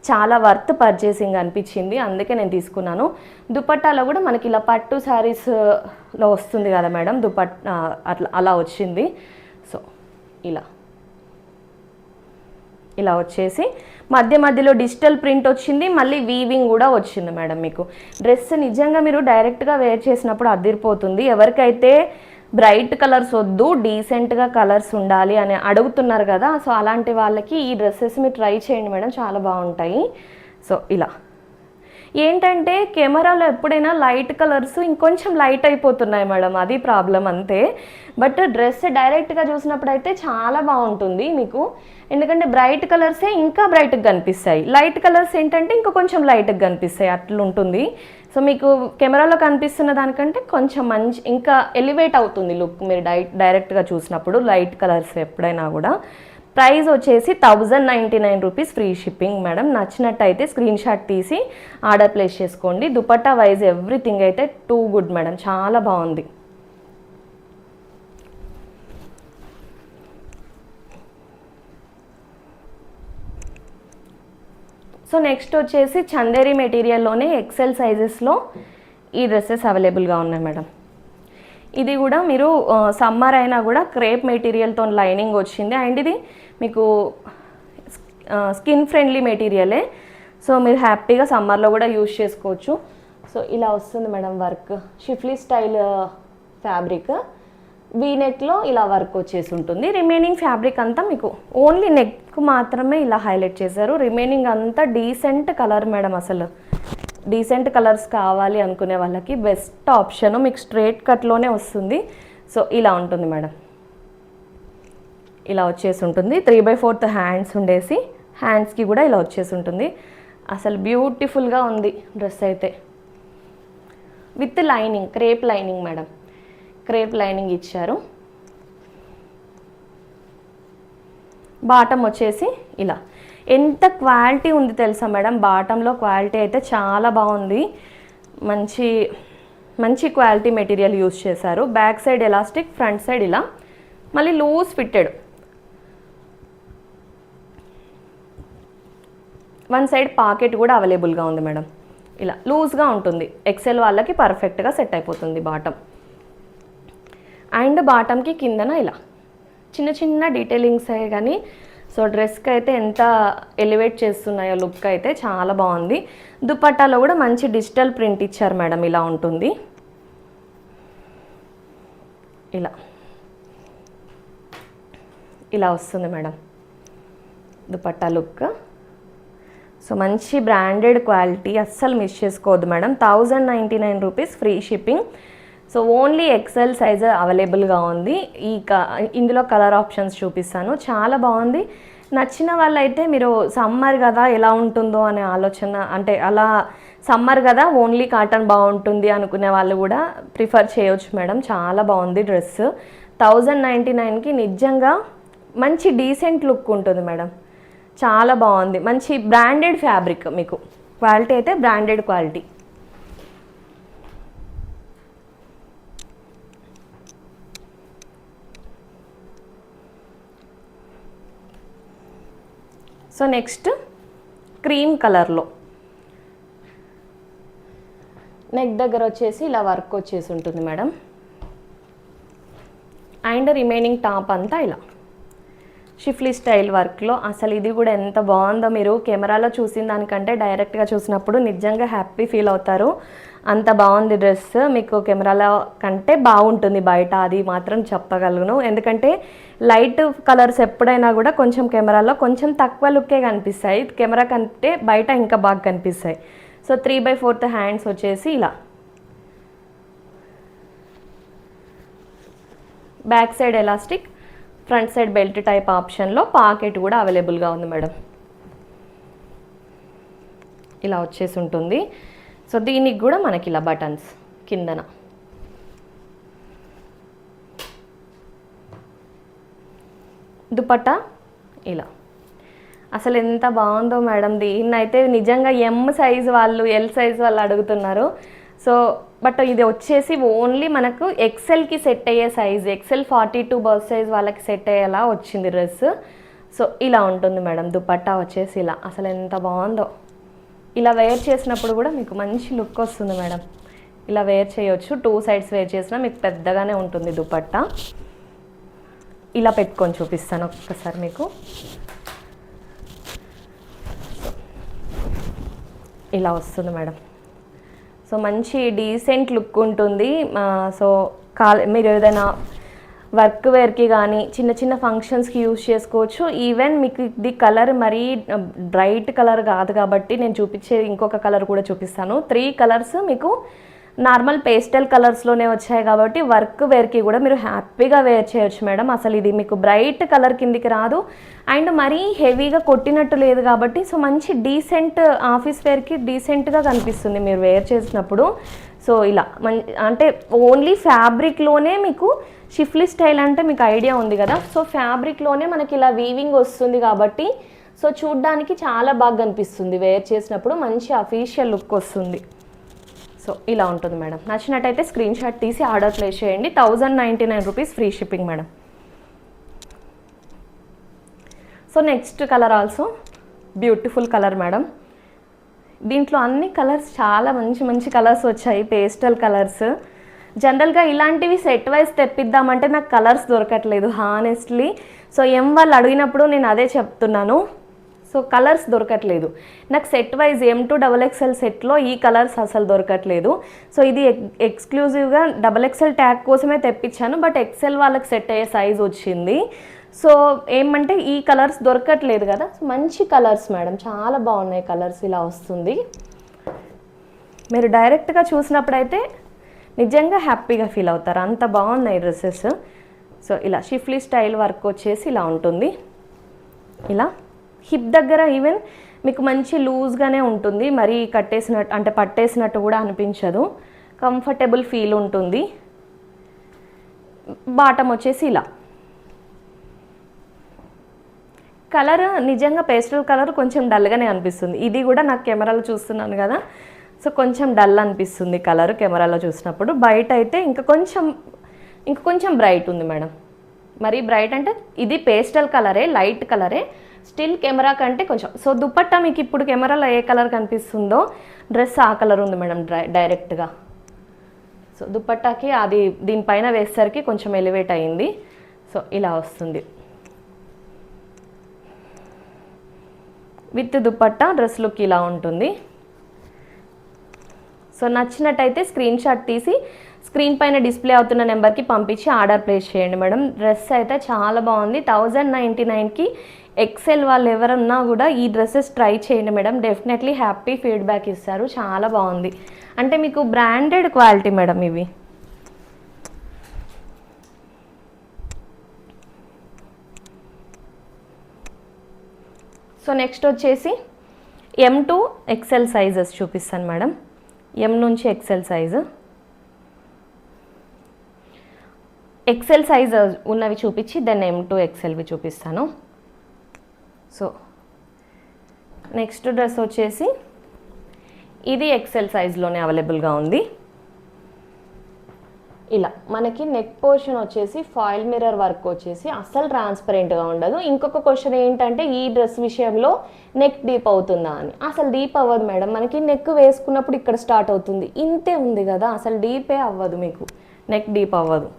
చాలా వర్త్ పర్చేసింగ్ అనిపించింది, అందుకే నేను తీసుకున్నాను. దుపట్టాలో కూడా మనకి ఇలా పట్టు శారీస్లో వస్తుంది కదా మేడం అలా వచ్చింది. సో ఇలా వచ్చేసి మధ్యలో డిజిటల్ ప్రింట్ వచ్చింది, మళ్ళీ వీవింగ్ కూడా వచ్చింది మేడం. మీకు డ్రెస్ నిజంగా మీరు డైరెక్ట్గా వేర్ చేసినప్పుడు అదిరిపోతుంది. ఎవరికైతే బ్రైట్ కలర్స్ వద్దు, డీసెంట్గా కలర్స్ ఉండాలి అని అడుగుతున్నారు కదా, సో అలాంటి వాళ్ళకి ఈ డ్రెస్సెస్ మీరు ట్రై చేయండి మేడం, చాలా బాగుంటాయి. సో ఇలా ఏంటంటే కెమెరాలో ఎప్పుడైనా లైట్ కలర్స్ ఇంకొంచెం లైట్ అయిపోతున్నాయి మేడం, అది ప్రాబ్లం అంతే. బట్ డ్రెస్ డైరెక్ట్గా చూసినప్పుడు అయితే చాలా బాగుంటుంది మీకు, ఎందుకంటే బ్రైట్ కలర్సే ఇంకా బ్రైట్గా కనిపిస్తాయి, లైట్ కలర్స్ ఏంటంటే ఇంకా కొంచెం లైట్గా కనిపిస్తాయి, అట్లుంటుంది. సో మీకు కెమెరాలో కనిపిస్తున్న దానికంటే కొంచెం మంచి ఇంకా ఎలివేట్ అవుతుంది లుక్ మీరు డైరెక్ట్గా చూసినప్పుడు లైట్ కలర్స్ ఎప్పుడైనా కూడా. ప్రైస్ వచ్చేసి 1099 రూపీస్, ఫ్రీ షిప్పింగ్ మేడం. నచ్చినట్టయితే స్క్రీన్ షాట్ తీసి ఆర్డర్ ప్లేస్ చేసుకోండి. దుపట్టా వైజ్ ఎవ్రీథింగ్ అయితే టూ గుడ్ మేడం, చాలా బాగుంది. సో నెక్స్ట్ వచ్చేసి చందేరి మెటీరియల్లోనే ఎక్సెల్ సైజెస్లో ఈ డ్రెస్సెస్ అవైలబుల్గా ఉన్నాయి మేడం. ఇది కూడా మీరు సమ్మర్ అయినా కూడా క్రేప్ మెటీరియల్తో లైనింగ్ వచ్చింది, అండ్ ఇది మీకు స్కిన్ ఫ్రెండ్లీ మెటీరియలే. సో మీరు హ్యాపీగా సమ్మర్లో కూడా యూజ్ చేసుకోవచ్చు. సో ఇలా వస్తుంది madam work, schiffli style fabric, వీనెక్లో ఇలా వర్క్ వచ్చేసి ఉంటుంది. రిమైనింగ్ ఫ్యాబ్రిక్ అంతా మీకు ఓన్లీ నెక్ మాత్రమే ఇలా హైలైట్ చేశారు, రిమైనింగ్ అంతా డీసెంట్ కలర్ మేడం. అసలు డీసెంట్ కలర్స్ కావాలి అనుకునే వాళ్ళకి బెస్ట్ ఆప్షన్, మీకు స్ట్రైట్ కట్లోనే వస్తుంది. సో ఇలా ఉంటుంది మేడం, ఇలా వచ్చేసి ఉంటుంది. 3/4 హ్యాండ్స్ ఉండేసి హ్యాండ్స్కి కూడా ఇలా వచ్చేసి ఉంటుంది. అసలు బ్యూటిఫుల్గా ఉంది డ్రెస్ అయితే, with lining, crepe lining madam, crepe lining ఇచ్చారు. బాటమ్ వచ్చేసి ఇలా, ఎంత క్వాలిటీ ఉంది తెలుసా మేడం, బాటంలో క్వాలిటీ అయితే చాలా బాగుంది, మంచి మంచి క్వాలిటీ మెటీరియల్ యూస్ చేశారు. Back side elastic, front side ఇలా, మళ్ళీ loose fitted, one side pocket కూడా అవైలబుల్గా ఉంది మేడం. ఇలా లూజ్గా ఉంటుంది, ఎక్సెల్ వాళ్ళకి పర్ఫెక్ట్గా సెట్ అయిపోతుంది బాటమ్. అండ్ బాటమ్కి కిందన ఇలా చిన్న చిన్న డీటెయిలింగ్స్ అయ్యే కానీ సో డ్రెస్కి అయితే ఎంత ఎలివేట్ చేస్తున్నాయో లుక్ అయితే చాలా బాగుంది. దుపట్టాలో కూడా మంచి డిజిటల్ ప్రింట్ ఇచ్చారు మేడం, ఇలా ఉంటుంది. ఇలా ఇలా వస్తుంది మేడం దుపట్టా లుక్. సో మంచి బ్రాండెడ్ క్వాలిటీ, అస్సలు మిస్ చేసుకోవద్దు madam. 1099 rupees, free shipping. So only XL size అవైలబుల్గా ఉంది. ఇందులో కలర్ ఆప్షన్స్ చూపిస్తాను, చాలా బాగుంది. నచ్చిన వాళ్ళైతే మీరు సమ్మర్ కదా ఎలా ఉంటుందో అనే ఆలోచన, అంటే అలా సమ్మర్ కదా ఓన్లీ కాటన్ బాగుంటుంది అనుకునే వాళ్ళు కూడా ప్రిఫర్ చేయొచ్చు మేడం. చాలా బాగుంది డ్రెస్. 1099కి నిజంగా మంచి డీసెంట్ లుక్ ఉంటుంది మేడం, చాలా బాగుంది. మంచి బ్రాండెడ్ ఫ్యాబ్రిక్, మీకు క్వాలిటీ అయితే branded quality. So next cream కలర్లో నెక్ దగ్గర వచ్చేసి ఇలా వర్క్ వచ్చేసి ఉంటుంది మేడం. అండ్ రిమైనింగ్ టాప్ అంతా ఇలా షిఫ్లీ స్టైల్ వర్క్లో. అసలు ఇది కూడా ఎంత బాగుందో, మీరు కెమెరాలో చూసిన దానికంటే డైరెక్ట్గా చూసినప్పుడు నిజంగా హ్యాపీ ఫీల్ అవుతారు, అంత బాగుంది డ్రెస్. మీకు కెమెరాలో కంటే బాగుంటుంది బయట, అది మాత్రం చెప్పగలను. ఎందుకంటే లైట్ కలర్స్ ఎప్పుడైనా కూడా కొంచెం కెమెరాలో కొంచెం తక్కువ లుక్కే కనిపిస్తాయి, కెమెరా కంటే బయట ఇంకా బాగా కనిపిస్తాయి. సో 3/4 హ్యాండ్స్ వచ్చేసి ఇలా, back side elastic, front side belt type ఆప్షన్లో పాకెట్ కూడా అవైలబుల్గా ఉంది మేడం. ఇలా వచ్చేసి ఉంటుంది. సో దీనికి కూడా మనకి ఇలా బటన్స్ కిందన. దుపట్టా ఇలా, అసలు ఎంత బాగుందో మేడం. దీన్నైతే నిజంగా ఎమ్ సైజ్ వాళ్ళు, ఎల్ సైజ్ వాళ్ళు అడుగుతున్నారు. సో బట్ ఇది వచ్చేసి ఓన్లీ మనకు ఎక్సెల్కి సెట్ అయ్యే సైజ్, ఎక్సెల్ 42 బర్త్ సైజ్ వాళ్ళకి సెట్ అయ్యేలా వచ్చింది డ్రెస్. సో ఇలా ఉంటుంది మేడం దుపట్టా వచ్చేసి ఇలా, అసలు ఎంత బాగుందో. ఇలా వేర్ చేసినప్పుడు కూడా మీకు మంచి లుక్ వస్తుంది మేడం. ఇలా వేర్ చేయొచ్చు, 2 సైడ్స్ వేర్ చేసినా మీకు పెద్దగానే ఉంటుంది దుపట్టా. ఇలా పెట్టుకొని చూపిస్తాను ఒక్కసారి మీకు. ఇలా వస్తుంది మేడం. సో మంచి డీసెంట్ లుక్ ఉంటుంది. సో మీరు ఏదైనా వర్క్ వేర్కి కానీ చిన్న చిన్న ఫంక్షన్స్కి యూజ్ చేసుకోవచ్చు. ఈవెన్ మీకు ఇది కలర్ మరీ బ్రైట్ కలర్ కాదు కాబట్టి నేను చూపించే ఇంకొక కలర్ కూడా చూపిస్తాను. 3 కలర్స్ మీకు నార్మల్ పేస్టల్ కలర్స్లోనే వచ్చాయి కాబట్టి వర్క్ వేర్కి కూడా మీరు హ్యాపీగా వేర్ చేయొచ్చు మేడం. అసలు ఇది మీకు బ్రైట్ కలర్ కిందికి రాదు అండ్ మరీ హెవీగా కొట్టినట్టు లేదు కాబట్టి సో మంచి డీసెంట్ ఆఫీస్ వేర్కి డీసెంట్గా కనిపిస్తుంది మీరు వేర్ చేసినప్పుడు. సో ఇలా అంటే ఓన్లీ ఫ్యాబ్రిక్లోనే మీకు షిఫ్లీ స్టైల్ అంటే మీకు ఐడియా ఉంది కదా. సో ఫ్యాబ్రిక్లోనే మనకి ఇలా వీవింగ్ వస్తుంది కాబట్టి సో చూడ్డానికి చాలా బాగా కనిపిస్తుంది వేర్ చేసినప్పుడు, మంచి అఫీషియల్ లుక్ వస్తుంది. సో ఇలా ఉంటుంది మేడం. నచ్చినట్టయితే స్క్రీన్ షాట్ తీసి ఆర్డర్ ప్లేస్ చేయండి. 1099 rupees free shipping madam. So next colour also beautiful colour madam. దీంట్లో అన్ని కలర్స్ చాలా మంచి మంచి కలర్స్ వచ్చాయి, పేస్టల్ కలర్స్. జనరల్గా ఇలాంటివి సెట్ వైజ్ తెప్పిద్దామంటే నాకు కలర్స్ దొరకట్లేదు హానెస్ట్లీ. సో వాళ్ళు అడిగినప్పుడు నేను అదే చెప్తున్నాను. సో కలర్స్ దొరకట్లేదు నాకు సెట్ వైజ్ M2XXL సెట్లో ఈ కలర్స్ అసలు దొరకట్లేదు. సో ఇది ఎక్స్క్లూజివ్గా XXL ట్యాగ్ కోసమే తెప్పించాను, బట్ XL వాళ్ళకి సెట్ అయ్యే సైజ్ వచ్చింది. సో ఏమంటే ఈ కలర్స్ దొరకట్లేదు కదా. మంచి కలర్స్ మేడం, చాలా బాగున్నాయి కలర్స్. ఇలా వస్తుంది, మీరు డైరెక్ట్గా చూసినప్పుడైతే నిజంగా హ్యాపీగా ఫీల్ అవుతారు, అంత బాగున్నాయి డ్రెస్సెస్. సో ఇలా షిఫ్లీ స్టైల్ వర్క్ వచ్చేసి ఇలా ఉంటుంది. ఇలా హిప్ దగ్గర ఈవెన్ మీకు మంచి లూజ్గానే ఉంటుంది, మరీ కట్టేసినట్టు అంటే పట్టేసినట్టు కూడా అనిపించదు, కంఫర్టబుల్ ఫీల్ ఉంటుంది. బాటమ్ వచ్చేసి ఇలా కలర్ నిజంగా పేస్టల్ కలర్ కొంచెం డల్గానే అనిపిస్తుంది. ఇది కూడా నాకు కెమెరాలో చూస్తున్నాను కదా, సో కొంచెం డల్ అనిపిస్తుంది కలర్ కెమెరాలో చూసినప్పుడు. బయట అయితే ఇంకా కొంచెం బ్రైట్ ఉంది మేడం. మరి బ్రైట్ అంటే ఇది పేస్టల్ కలరే, లైట్ కలరే, స్టిల్ కెమెరా కంటే కొంచెం. సో దుపట్టా మీకు ఇప్పుడు కెమెరాలో ఏ కలర్ కనిపిస్తుందో డ్రెస్ ఆ కలర్ ఉంది మేడం డైరెక్ట్గా. సో దుపట్టాకి అది దీనిపైన వేసేసరికి కొంచెం ఎలివేట్ అయింది. సో ఇలా వస్తుంది విత్ దుపట్టా. డ్రెస్ లుక్ ఇలా ఉంటుంది. సో నచ్చినట్టయితే స్క్రీన్ షాట్ తీసి స్క్రీన్ పైన డిస్ప్లే అవుతున్న నెంబర్కి పంపించి ఆర్డర్ ప్లేస్ చేయండి మేడం. డ్రెస్ అయితే చాలా బాగుంది. 1099కి XL వాళ్ళు ఎవరన్నా కూడా ఈ డ్రెస్సెస్ ట్రై చేయండి మేడం, డెఫినెట్లీ హ్యాపీ ఫీడ్బ్యాక్ ఇస్తారు. చాలా బాగుంది, అంటే మీకు బ్రాండెడ్ క్వాలిటీ మేడం ఇవి. సో నెక్స్ట్ వచ్చేసి M2XL సైజెస్ చూపిస్తాను మేడం. M నుంచి XL సైజు, XL సైజ్ ఉన్నవి చూపించి దెన్ M2XLవి చూపిస్తాను. సో నెక్స్ట్ డ్రెస్ వచ్చేసి ఇది XL సైజ్లోనే అవైలబుల్గా ఉంది. ఇలా మనకి నెక్ పోర్షన్ వచ్చేసి ఫాయిల్ మిర్రర్ వర్క్ వచ్చేసి అస్సలు ట్రాన్స్పరెంట్గా ఉండదు. ఇంకొక క్వశ్చన్ ఏంటంటే ఈ డ్రెస్ విషయంలో నెక్ డీప్ అవుతుందా అని. అసలు డీప్ అవ్వదు మేడం, మనకి నెక్ వేసుకున్నప్పుడు ఇక్కడ స్టార్ట్ అవుతుంది, ఇంతే ఉంది కదా, అసలు డీపే అవ్వదు, మీకు నెక్ డీప్ అవ్వదు.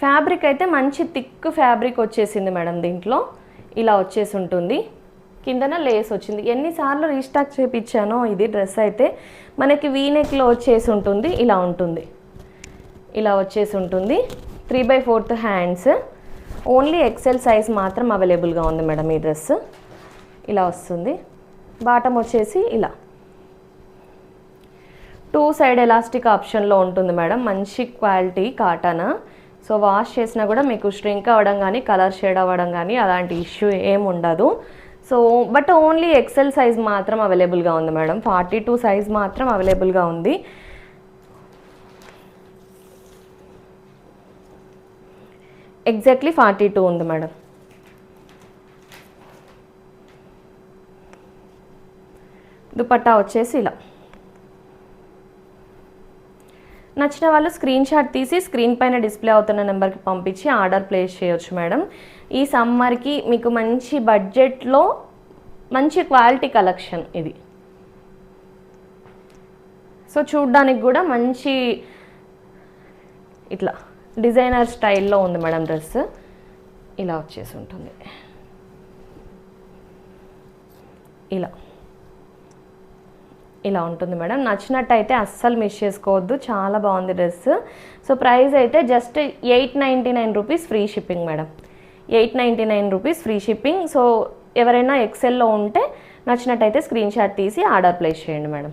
ఫ్యాబ్రిక్ అయితే మంచి థిక్ ఫ్యాబ్రిక్ వచ్చేసింది మేడం. దీంట్లో ఇలా వచ్చేసి ఉంటుంది, కిందన లేస్ వచ్చింది. ఎన్నిసార్లు రీస్టాక్ చేయించానో ఇది డ్రెస్ అయితే మనకి వీనెక్లో వచ్చేసి ఉంటుంది. ఇలా ఉంటుంది, ఇలా వచ్చేసి ఉంటుంది. 3/4 హ్యాండ్స్, ఓన్లీ XL సైజ్ మాత్రం అవైలబుల్గా ఉంది మేడం. ఈ డ్రెస్ ఇలా వస్తుంది. బాటమ్ వచ్చేసి ఇలా 2 సైడ్ ఎలాస్టిక్ ఆప్షన్లో ఉంటుంది మేడం. మంచి క్వాలిటీ కాటన్. సో వాష్ చేసినా కూడా మీకు స్ట్రింక్ అవ్వడం కానీ కలర్ షేడ్ అవ్వడం కానీ అలాంటి ఇష్యూ ఏమి ఉండదు. So but only XL size మాత్రం అవైలబుల్గా ఉంది మేడం. 42 సైజ్ మాత్రం అవైలబుల్గా ఉంది. ఎగ్జాక్ట్లీ 42 ఉంది మేడం. దుపట్టా వచ్చేసి ఇలా. నచ్చిన వాళ్ళు స్క్రీన్ షాట్ తీసి స్క్రీన్ పైన డిస్ప్లే అవుతున్న నెంబర్కి పంపించి ఆర్డర్ ప్లేస్ చేయొచ్చు మేడం. ఈ సమ్మర్కి మీకు మంచి బడ్జెట్లో మంచి క్వాలిటీ కలెక్షన్ ఇది. సో చూడ్డానికి కూడా మంచి ఇట్లా డిజైనర్ స్టైల్లో ఉంది మేడం డ్రెస్. ఇలా వచ్చేసి ఉంటుంది, ఇలా ఇలా ఉంటుంది మేడం. నచ్చినట్టయితే అస్సలు మిస్ చేసుకోవద్దు, చాలా బాగుంది డ్రెస్. సో ప్రైస్ అయితే just 899 rupees free shipping madam. 899 rupees free shipping. So ఎవరైనా ఎక్సెల్లో ఉంటే నచ్చినట్టయితే స్క్రీన్ షాట్ తీసి ఆర్డర్ ప్లేస్ చేయండి మేడం.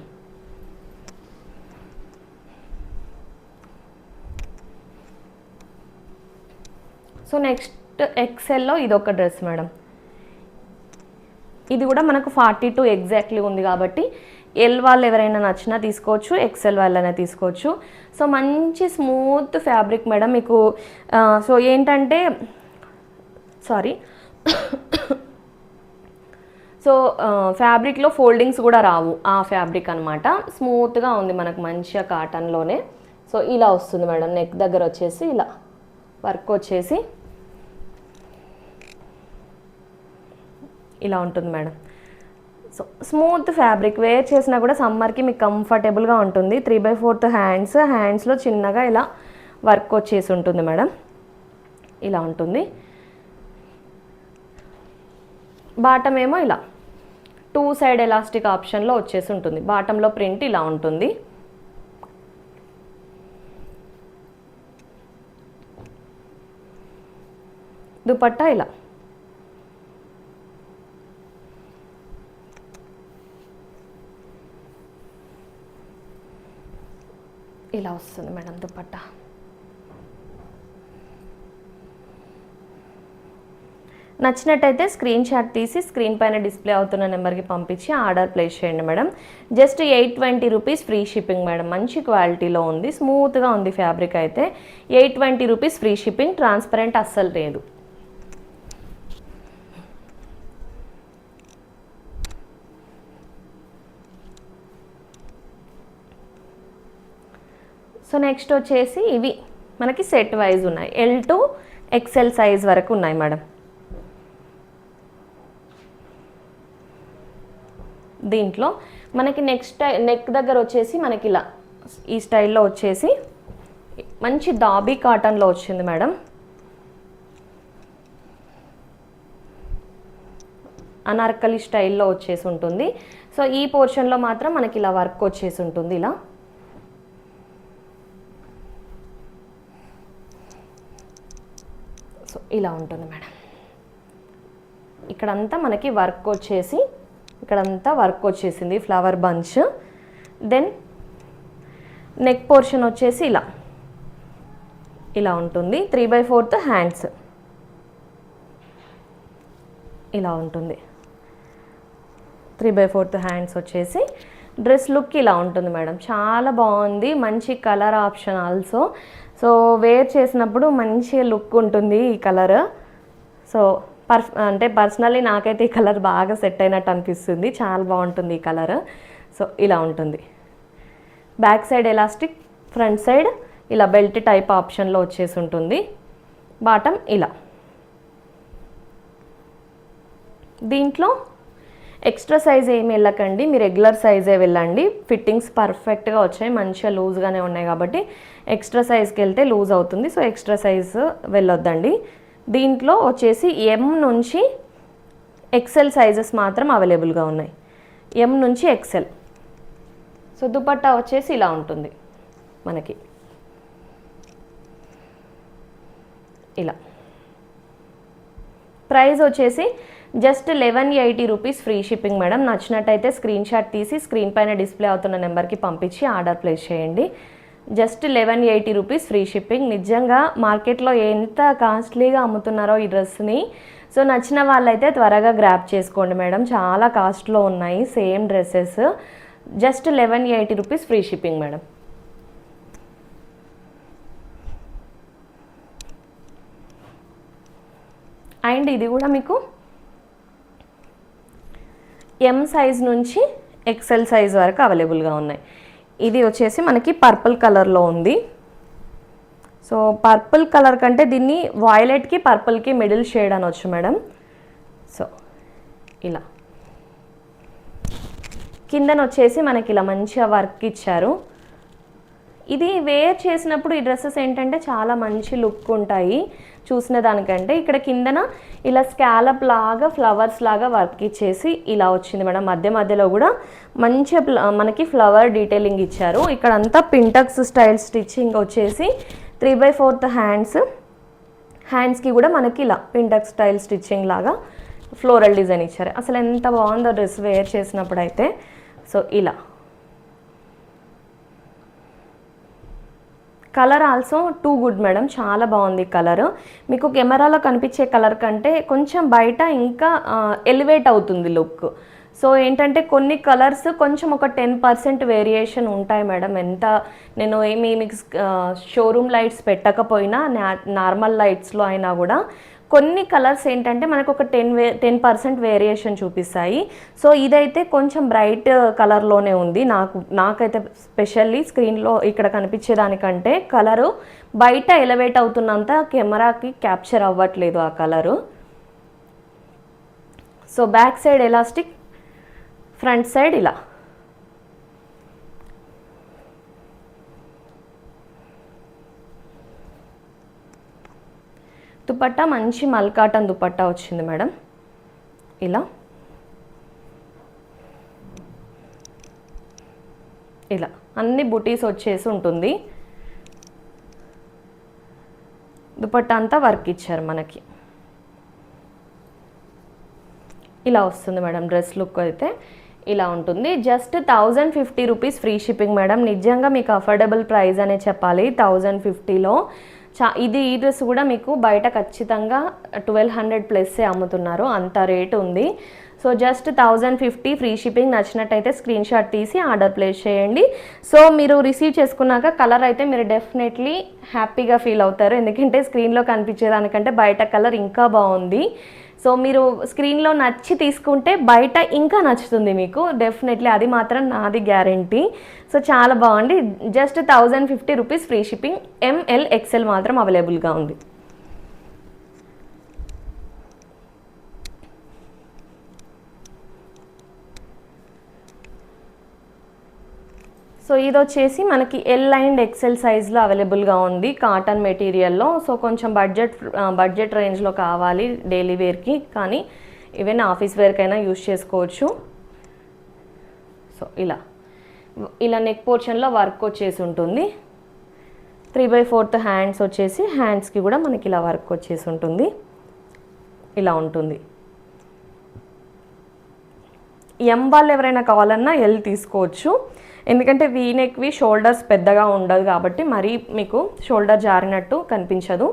సో నెక్స్ట్ ఎక్సెల్లో ఇదొక డ్రెస్ మేడం. ఇది కూడా మనకు 42 ఎగ్జాక్ట్లీ ఉంది కాబట్టి ఎల్ వాళ్ళు ఎవరైనా నచ్చినా తీసుకోవచ్చు, ఎక్సెల్ వాళ్ళైనా తీసుకోవచ్చు. సో మంచి స్మూత్ ఫ్యాబ్రిక్ మేడం మీకు. సో ఏంటంటే సో ఫ్యాబ్రిక్లో ఫోల్డింగ్స్ కూడా రావు, ఆ ఫ్యాబ్రిక్ అనమాట. స్మూత్గా ఉంది మనకు మంచిగా కాటన్లోనే. సో ఇలా వస్తుంది మేడం. నెక్ దగ్గర వచ్చేసి ఇలా వర్క్ వచ్చేసి ఇలా ఉంటుంది madam. So smooth fabric, wear చేసినా కూడా సమ్మర్కి మీకు కంఫర్టబుల్గా ఉంటుంది. 3/4 హ్యాండ్స్లో చిన్నగా ఇలా వర్క్ వచ్చేసి ఉంటుంది మేడం. ఇలా ఉంటుంది. బాటమ్ ఏమో ఇలా 2 సైడ్ ఎలాస్టిక్ ఆప్షన్లో వచ్చేసి ఉంటుంది. బాటంలో ప్రింట్ ఇలా ఉంటుంది. దుపట్టా ఇలా వస్తుంది మేడం దుపట్టా. నచ్చినట్టయితే స్క్రీన్ షాట్ తీసి స్క్రీన్ పైన డిస్ప్లే అవుతున్న నెంబర్కి పంపించి ఆర్డర్ ప్లేస్ చేయండి madam. Just 820 rupees free shipping madam. మంచి క్వాలిటీలో ఉంది, స్మూత్గా ఉంది ఫ్యాబ్రిక్ అయితే. 820 రూపీస్ ఫ్రీ షిప్పింగ్. ట్రాన్స్పరెంట్ అస్సలు లేదు. సో నెక్స్ట్ వచ్చేసి ఇవి మనకి సెట్ వైజ్ ఉన్నాయి. L to XL సైజ్ వరకు ఉన్నాయి మేడం. దీంట్లో మనకి నెక్ దగ్గర వచ్చేసి మనకి ఇలా ఈ స్టైల్లో వచ్చేసి మంచి డాబీ కాటన్లో వచ్చింది మేడం. అనార్కలి స్టైల్లో వచ్చేసి ఉంటుంది. సో ఈ పోర్షన్లో మాత్రం మనకి ఇలా వర్క్ వచ్చేసి ఉంటుంది. ఇలా సో ఇలా ఉంటుంది మేడం. ఇక్కడంతా మనకి వర్క్ వచ్చేసి ఇక్కడంతా వర్క్ వచ్చేసింది, flower bunch. Then neck portion వచ్చేసి ఇలా ఉంటుంది. 3/4 హ్యాండ్స్ ఇలా ఉంటుంది. 3/4 హ్యాండ్స్ వచ్చేసి డ్రెస్ లుక్ ఇలా ఉంటుంది మేడం. చాలా బాగుంది, మంచి colour option also. So where చేసినప్పుడు మంచి లుక్ ఉంటుంది ఈ కలర్. సో అంటే పర్సనల్లీ నాకైతే ఈ కలర్ బాగా సెట్ అయినట్టు అనిపిస్తుంది. చాలా బాగుంటుంది ఈ కలర్. సో ఇలా ఉంటుంది. Back side elastic, front side ఇలా బెల్ట్ టైప్ ఆప్షన్లో వచ్చేసి ఉంటుంది. బాటమ్ ఇలా. దీంట్లో ఎక్స్ట్రా సైజ్ ఏమి వెళ్ళకండి, మీరు రెగ్యులర్ సైజే వెళ్ళండి. ఫిట్టింగ్స్ పర్ఫెక్ట్గా వచ్చాయి, మంచిగా లూజ్గానే ఉన్నాయి కాబట్టి ఎక్స్ట్రా సైజ్కి వెళ్తే లూజ్ అవుతుంది. సో ఎక్స్ట్రా సైజ్ వెళ్ళొద్దండి. దీంట్లో వచ్చేసి M నుంచి XL సైజెస్ మాత్రం అవైలబుల్గా ఉన్నాయి. M నుంచి XL. సో దుపట్టా వచ్చేసి ఇలా ఉంటుంది మనకి. ఇలా ప్రైస్ వచ్చేసి just 1180 rupees free shipping madam. నచ్చినట్టయితే స్క్రీన్ షాట్ తీసి స్క్రీన్ పైన డిస్ప్లే అవుతున్న నెంబర్కి పంపించి ఆర్డర్ ప్లేస్ చేయండి. Just 1180 rupees free shipping. నిజంగా మార్కెట్లో ఎంత కాస్ట్లీగా అమ్ముతున్నారో ఈ డ్రెస్ని. సో నచ్చిన వాళ్ళైతే త్వరగా గ్రాప్ చేసుకోండి మేడం. చాలా కాస్ట్లో ఉన్నాయి same dresses. Just 1180 rupees free shipping madam. And ఇది కూడా మీకు M సైజ్ నుంచి XL సైజ్ వరకు అవైలబుల్గా ఉన్నాయి. ఇది వచ్చేసి మనకి పర్పుల్ కలర్లో ఉంది. సో పర్పుల్ కలర్ కంటే దీన్ని వాయిలెట్కి పర్పుల్కి మిడిల్ షేడ్ అనొచ్చు మేడం. సో ఇలా కిందన వచ్చేసి మనకి ఇలా మంచిగా వర్క్ ఇచ్చారు. ఇది వేర్ చేసినప్పుడు ఈ డ్రెస్సెస్ ఏంటంటే చాలా మంచి లుక్ ఉంటాయి. చూసిన దానికంటే. ఇక్కడ కిందన ఇలా స్కాలప్ లాగా ఫ్లవర్స్ లాగా వర్క్ ఇచ్చేసి ఇలా వచ్చింది మేడం. మధ్య మధ్యలో కూడా మంచిగా మనకి ఫ్లవర్ డీటెయిలింగ్ ఇచ్చారు. ఇక్కడ అంతా పింటక్స్ స్టైల్ స్టిచ్చింగ్ వచ్చేసి 3/4 హ్యాండ్స్కి కూడా మనకి ఇలా పింటక్స్ స్టైల్ స్టిచ్చింగ్ లాగా ఫ్లోరల్ డిజైన్ ఇచ్చారు. అసలు ఎంత బాగుందో డ్రెస్ వేర్ చేసినప్పుడు అయితే. సో ఇలా colour also too good madam, చాలా బాగుంది కలర్. మీకు కెమెరాలో కనిపించే కలర్ కంటే కొంచెం బయట ఇంకా ఎలివేట్ అవుతుంది లుక్. సో ఏంటంటే కొన్ని కలర్స్ కొంచెం ఒక 10% వేరియేషన్ ఉంటాయి మేడం. ఎంత నేను మీకు షోరూమ్ లైట్స్ పెట్టకపోయినా నార్మల్ లైట్స్లో అయినా కూడా కొన్ని కలర్స్ ఏంటంటే మనకు ఒక 10% వేరియేషన్ చూపిస్తాయి. సో ఇదైతే కొంచెం బ్రైట్ కలర్లోనే ఉంది. నాకైతే స్పెషల్లీ స్క్రీన్లో ఇక్కడ కనిపించేదానికంటే కలరు బయట ఎలివేట్ అవుతున్నంత కెమెరాకి క్యాప్చర్ అవ్వట్లేదు ఆ colour. So back side elastic, front side ఇలా. దుపట్టా మంచి మల్కాటన్ దుపట్టా వచ్చింది మేడం. ఇలా ఇలా అన్ని బుటీస్ వచ్చేసి ఉంటుంది. దుపట్టా అంతా వర్క్ ఇచ్చారు మనకి. ఇలా వస్తుంది మేడం డ్రెస్ లుక్ అయితే. ఇలా ఉంటుంది. Just 1050 rupees free shipping madam. నిజంగా మీకు అఫోర్డబుల్ ప్రైస్ అనే చెప్పాలి. 1050లో ఈ డ్రెస్ కూడా మీకు బయట ఖచ్చితంగా 1200 ప్లస్సే అమ్ముతున్నారు, అంత రేటు ఉంది. So just 1050 free shipping. నచ్చినట్టయితే స్క్రీన్ షాట్ తీసి ఆర్డర్ ప్లేస్ చేయండి. సో మీరు రిసీవ్ చేసుకున్నాక కలర్ అయితే మీరు డెఫినెట్లీ హ్యాపీగా ఫీల్ అవుతారు. ఎందుకంటే స్క్రీన్లో కనిపించేదానికంటే బయట కలర్ ఇంకా బాగుంది. సో మీరు స్క్రీన్లో నచ్చి తీసుకుంటే బయట ఇంకా నచ్చుతుంది మీకు డెఫినెట్లీ, అది మాత్రం నాది గ్యారంటీ. సో చాలా బాగుంది. Just 1050 rupees free shipping. ML XL మాత్రం అవైలబుల్గా ఉంది. సో ఇది వచ్చేసి మనకి L అండ్ XL సైజ్లో అవైలబుల్గా ఉంది, కాటన్ మెటీరియల్లో. సో కొంచెం బడ్జెట్ రేంజ్లో కావాలి డైలీ వేర్కి, కానీ ఈవెన్ ఆఫీస్ వేర్కైనా యూజ్ చేసుకోవచ్చు. సో ఇలా నెక్ పోర్షన్లో వర్క్ వచ్చేసి ఉంటుంది. 3/4 హ్యాండ్స్ వచ్చేసి, హ్యాండ్స్కి కూడా మనకి ఇలా వర్క్ వచ్చేసి ఉంటుంది. ఇలా ఉంటుంది. ఎం వాళ్ళు ఎవరైనా కావాలన్నా L తీసుకోవచ్చు. ఎందుకంటే వీనెక్వి షోల్డర్స్ పెద్దగా ఉండదు కాబట్టి మరీ మీకు షోల్డర్ జారినట్టు కనిపించదు.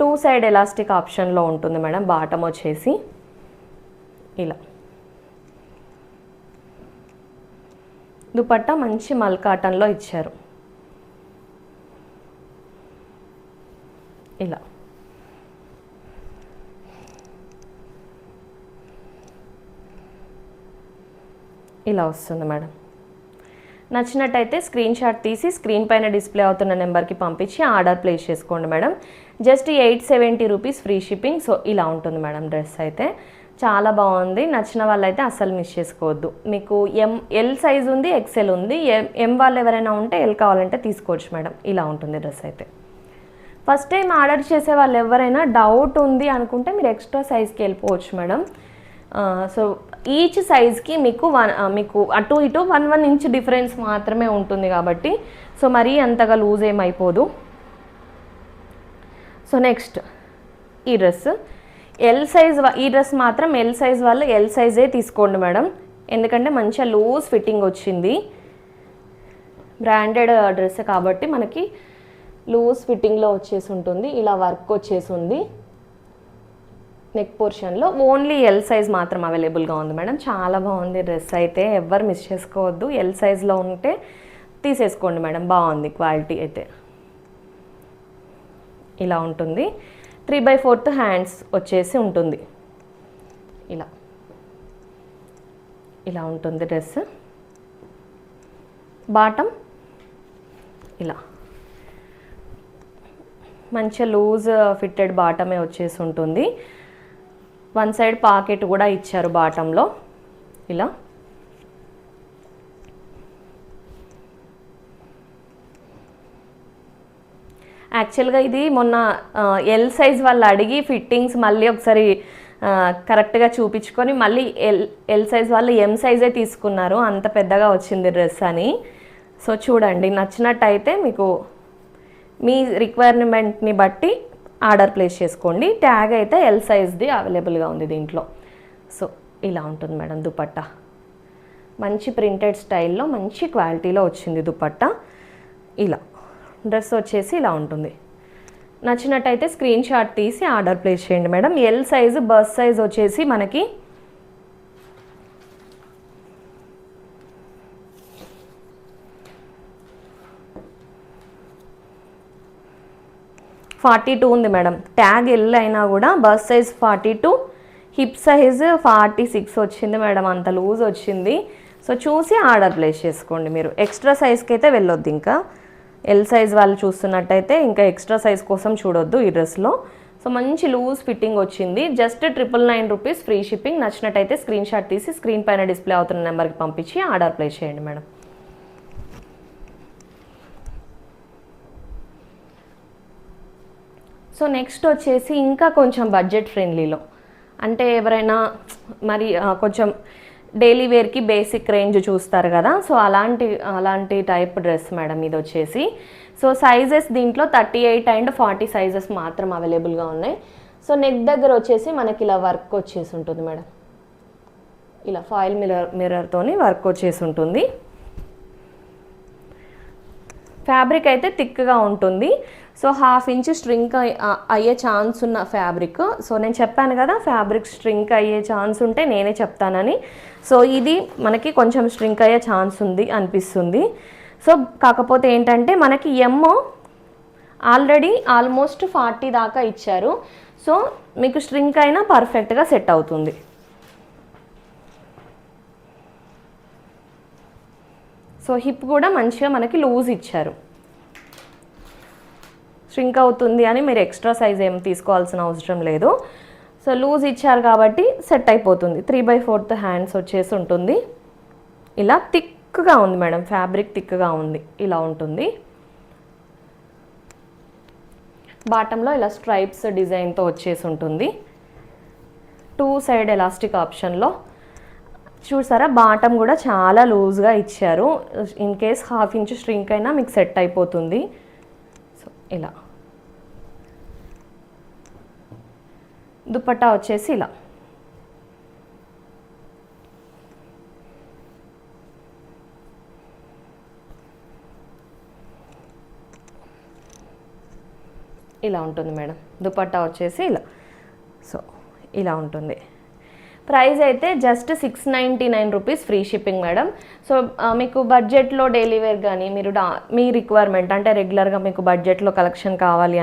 2 సైడ్ ఎలాస్టిక్ ఆప్షన్లో ఉంటుంది మేడం. బాటమ్ వచ్చేసి ఇలా. దుపట్టా మంచి మల్కాటన్లో ఇచ్చారు. ఇలా ఇలా వస్తుంది మేడం. నచ్చినట్టయితే స్క్రీన్ షాట్ తీసి స్క్రీన్ పైన డిస్ప్లే అవుతున్న నెంబర్కి పంపించి ఆర్డర్ ప్లేస్ చేసుకోండి madam. Just 870 rupees free shipping. So ఇలా ఉంటుంది మేడం డ్రెస్ అయితే. చాలా బాగుంది. నచ్చిన వాళ్ళైతే అస్సలు మిస్ చేసుకోవద్దు. మీకు L సైజ్ ఉంది, XL ఉంది. M వాళ్ళు ఎవరైనా ఉంటే L కావాలంటే తీసుకోవచ్చు మేడం. ఇలా ఉంటుంది డ్రెస్ అయితే. ఫస్ట్ టైం ఆర్డర్ చేసే వాళ్ళు ఎవరైనా డౌట్ ఉంది అనుకుంటే మీరు ఎక్స్ట్రా సైజ్కి వెళ్ళిపోవచ్చు మేడం. సో ఈచ్ సైజ్కి మీకు అటు ఇటు 1 ఇంచ్ డిఫరెన్స్ మాత్రమే ఉంటుంది కాబట్టి సో మరీ అంతగా లూజ్ ఏమైపోదు. సో నెక్స్ట్ ఈ డ్రెస్ ఎల్ సైజ్, ఈ డ్రెస్ మాత్రం ఎల్ సైజ్ వాళ్ళు ఎల్ సైజే తీసుకోండి మేడం. ఎందుకంటే మంచిగా లూజ్ ఫిట్టింగ్ వచ్చింది. బ్రాండెడ్ డ్రెస్ కాబట్టి మనకి లూజ్ ఫిట్టింగ్లో వచ్చేసి ఉంటుంది. ఇలా వర్క్ వచ్చేసి ఉంది నెక్ పోర్షన్లో. ఓన్లీ ఎల్ సైజ్ మాత్రం అవైలబుల్గా ఉంది మేడం. చాలా బాగుంది డ్రెస్ అయితే, ఎవ్వరు మిస్ చేసుకోవద్దు. ఎల్ సైజ్లో ఉంటే తీసేసుకోండి మేడం, బాగుంది క్వాలిటీ అయితే. ఇలా ఉంటుంది. 3/4 హ్యాండ్స్ వచ్చేసి ఉంటుంది. ఇలా ఉంటుంది డ్రెస్. బాటమ్ ఇలా మంచిగా లూజ్ ఫిట్టెడ్ బాటమే వచ్చేసి ఉంటుంది. 1 సైడ్ పాకెట్ కూడా ఇచ్చారు బాటంలో. ఇలా యాక్చువల్గా ఇది మొన్న ఎల్ సైజ్ వాళ్ళు అడిగి ఫిట్టింగ్స్ మళ్ళీ ఒకసారి కరెక్ట్గా చూపించుకొని మళ్ళీ ఎల్ సైజ్ వాళ్ళు ఎం సైజే తీసుకున్నారు, అంత పెద్దగా వచ్చింది డ్రెస్ అని. సో చూడండి, నచ్చినట్టయితే మీకు మీ రిక్వైర్మెంట్ని బట్టి ఆర్డర్ ప్లేస్ చేసుకోండి. ట్యాగ్ అయితే ఎల్ సైజ్ది అవైలబుల్గా ఉంది దీంట్లో. సో ఇలా ఉంటుంది మేడం దుపట్టా. మంచి ప్రింటెడ్ స్టైల్లో మంచి క్వాలిటీలో వచ్చింది దుపట్టా. ఇలా డ్రెస్ వచ్చేసి ఇలా ఉంటుంది. నచ్చినట్టయితే స్క్రీన్ షాట్ తీసి ఆర్డర్ ప్లేస్ చేయండి madam. L size bus size వచ్చేసి మనకి 42 ఉంది మేడం. ట్యాగ్ ఎల్ అయినా కూడా బస్ సైజ్ 42, హిప్ సైజ్ 46 వచ్చింది మేడం, అంత లూజ్ వచ్చింది. సో చూసి ఆర్డర్ ప్లేస్ చేసుకోండి మీరు. ఎక్స్ట్రా సైజ్కి అయితే వెళ్ళొద్దు. ఇంకా ఎల్ సైజ్ వాళ్ళు చూస్తున్నట్టయితే ఇంకా ఎక్స్ట్రా సైజ్ కోసం చూడొద్దు ఈ డ్రెస్లో. సో మంచి లూజ్ ఫిట్టింగ్ వచ్చింది. Just 999 rupees free shipping. నచ్చినట్టయితే స్క్రీన్ షాట్ తీసి స్క్రీన్ పైన డిస్ప్లే అవుతున్న నెంబర్కి పంపించి ఆర్డర్ ప్లేస్ చేయండి మేడం. సో నెక్స్ట్ వచ్చేసి ఇంకా కొంచెం బడ్జెట్ ఫ్రెండ్లీలో, అంటే ఎవరైనా మరి కొంచెం డైలీ వేర్కి బేసిక్ రేంజ్ చూస్తారు కదా, సో అలాంటి టైప్ డ్రెస్ మేడం ఇది వచ్చేసి. సో సైజెస్ దీంట్లో 38 అండ్ 40 సైజెస్ మాత్రం అవైలబుల్గా ఉన్నాయి. సో నెక్ దగ్గర వచ్చేసి మనకి ఇలా వర్క్ వచ్చేసి ఉంటుంది మేడం, ఇలా ఫాయిల్ మిర్రర్తోని వర్క్ వచ్చేసి ఉంటుంది. ఫ్యాబ్రిక్ అయితే థిక్గా ఉంటుంది. సో 1/2 ఇంచ్ స్ట్రింక్ అయ్యే ఛాన్స్ ఉన్న ఫ్యాబ్రిక్. సో నేను చెప్పాను కదా ఫ్యాబ్రిక్ స్ట్రింక్ అయ్యే ఛాన్స్ ఉంటే నేనే చెప్తానని. సో ఇది మనకి కొంచెం స్ట్రింక్ అయ్యే ఛాన్స్ ఉంది అనిపిస్తుంది. సో కాకపోతే ఏంటంటే మనకి ఆల్రెడీ ఆల్మోస్ట్ 40 దాకా ఇచ్చారు. సో మీకు స్ట్రింక్ అయినా పర్ఫెక్ట్గా సెట్ అవుతుంది. సో హిప్ కూడా మంచిగా మనకి లూజ్ ఇచ్చారు. స్ట్రింక్ అవుతుంది అని మీరు ఎక్స్ట్రా సైజ్ ఏం తీసుకోవాల్సిన అవసరం లేదు. సో లూజ్ ఇచ్చారు కాబట్టి సెట్ అయిపోతుంది. 3/4 హ్యాండ్స్ వచ్చేసి ఉంటుంది. ఇలా థిక్గా ఉంది మేడం, ఫ్యాబ్రిక్ థిక్గా ఉంది, ఇలా ఉంటుంది. బాటంలో ఇలా స్ట్రైప్స్ డిజైన్తో వచ్చేసి ఉంటుంది. 2 సైడ్ ఎలాస్టిక్ ఆప్షన్లో చూసారా. బాటమ్ కూడా చాలా లూజ్గా ఇచ్చారు. ఇన్ కేస్ 1/2 ఇంచ్ స్ట్రింక్ అయినా మీకు సెట్ అయిపోతుంది. సో ఇలా దుపట్టా వచ్చేసి ఇలా ఉంటుంది మేడం. దుపట్టా వచ్చేసి ఇలా. సో ఇలా ఉంటుంది. ప్రైస్ అయితే just 699 rupees free shipping madam. So మీకు బడ్జెట్లో డైలీ వేర్ కానీ మీరు మీ రిక్వైర్మెంట్ అంటే రెగ్యులర్గా మీకు బడ్జెట్లో కలెక్షన్ కావాలి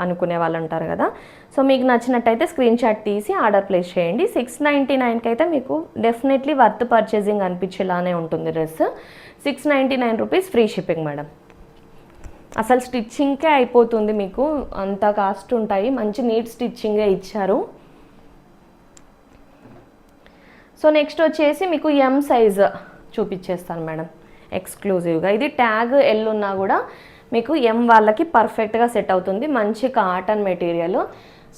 అనుకునే వాళ్ళు ఉంటారు కదా, సో మీకు నచ్చినట్టయితే స్క్రీన్ షాట్ తీసి ఆర్డర్ ప్లేస్ చేయండి. 699కి అయితే మీకు డెఫినెట్లీ వర్త్ పర్చేసింగ్ అనిపించేలానే ఉంటుంది dress. 699 rupees free shipping madam. అసలు స్టిచ్చింగ్కే అయిపోతుంది మీకు, అంత కాస్ట్ ఉంటాయి. మంచి నీట్ స్టిచ్చింగే ఇచ్చారు. సో నెక్స్ట్ వచ్చేసి మీకు ఎం సైజ్ చూపించేస్తాను మేడం ఎక్స్క్లూజివ్గా. ఇది ట్యాగ్ ఎల్ ఉన్నా కూడా మీకు ఎం వాళ్ళకి పర్ఫెక్ట్గా సెట్ అవుతుంది. మంచి కాటన్ మెటీరియల్.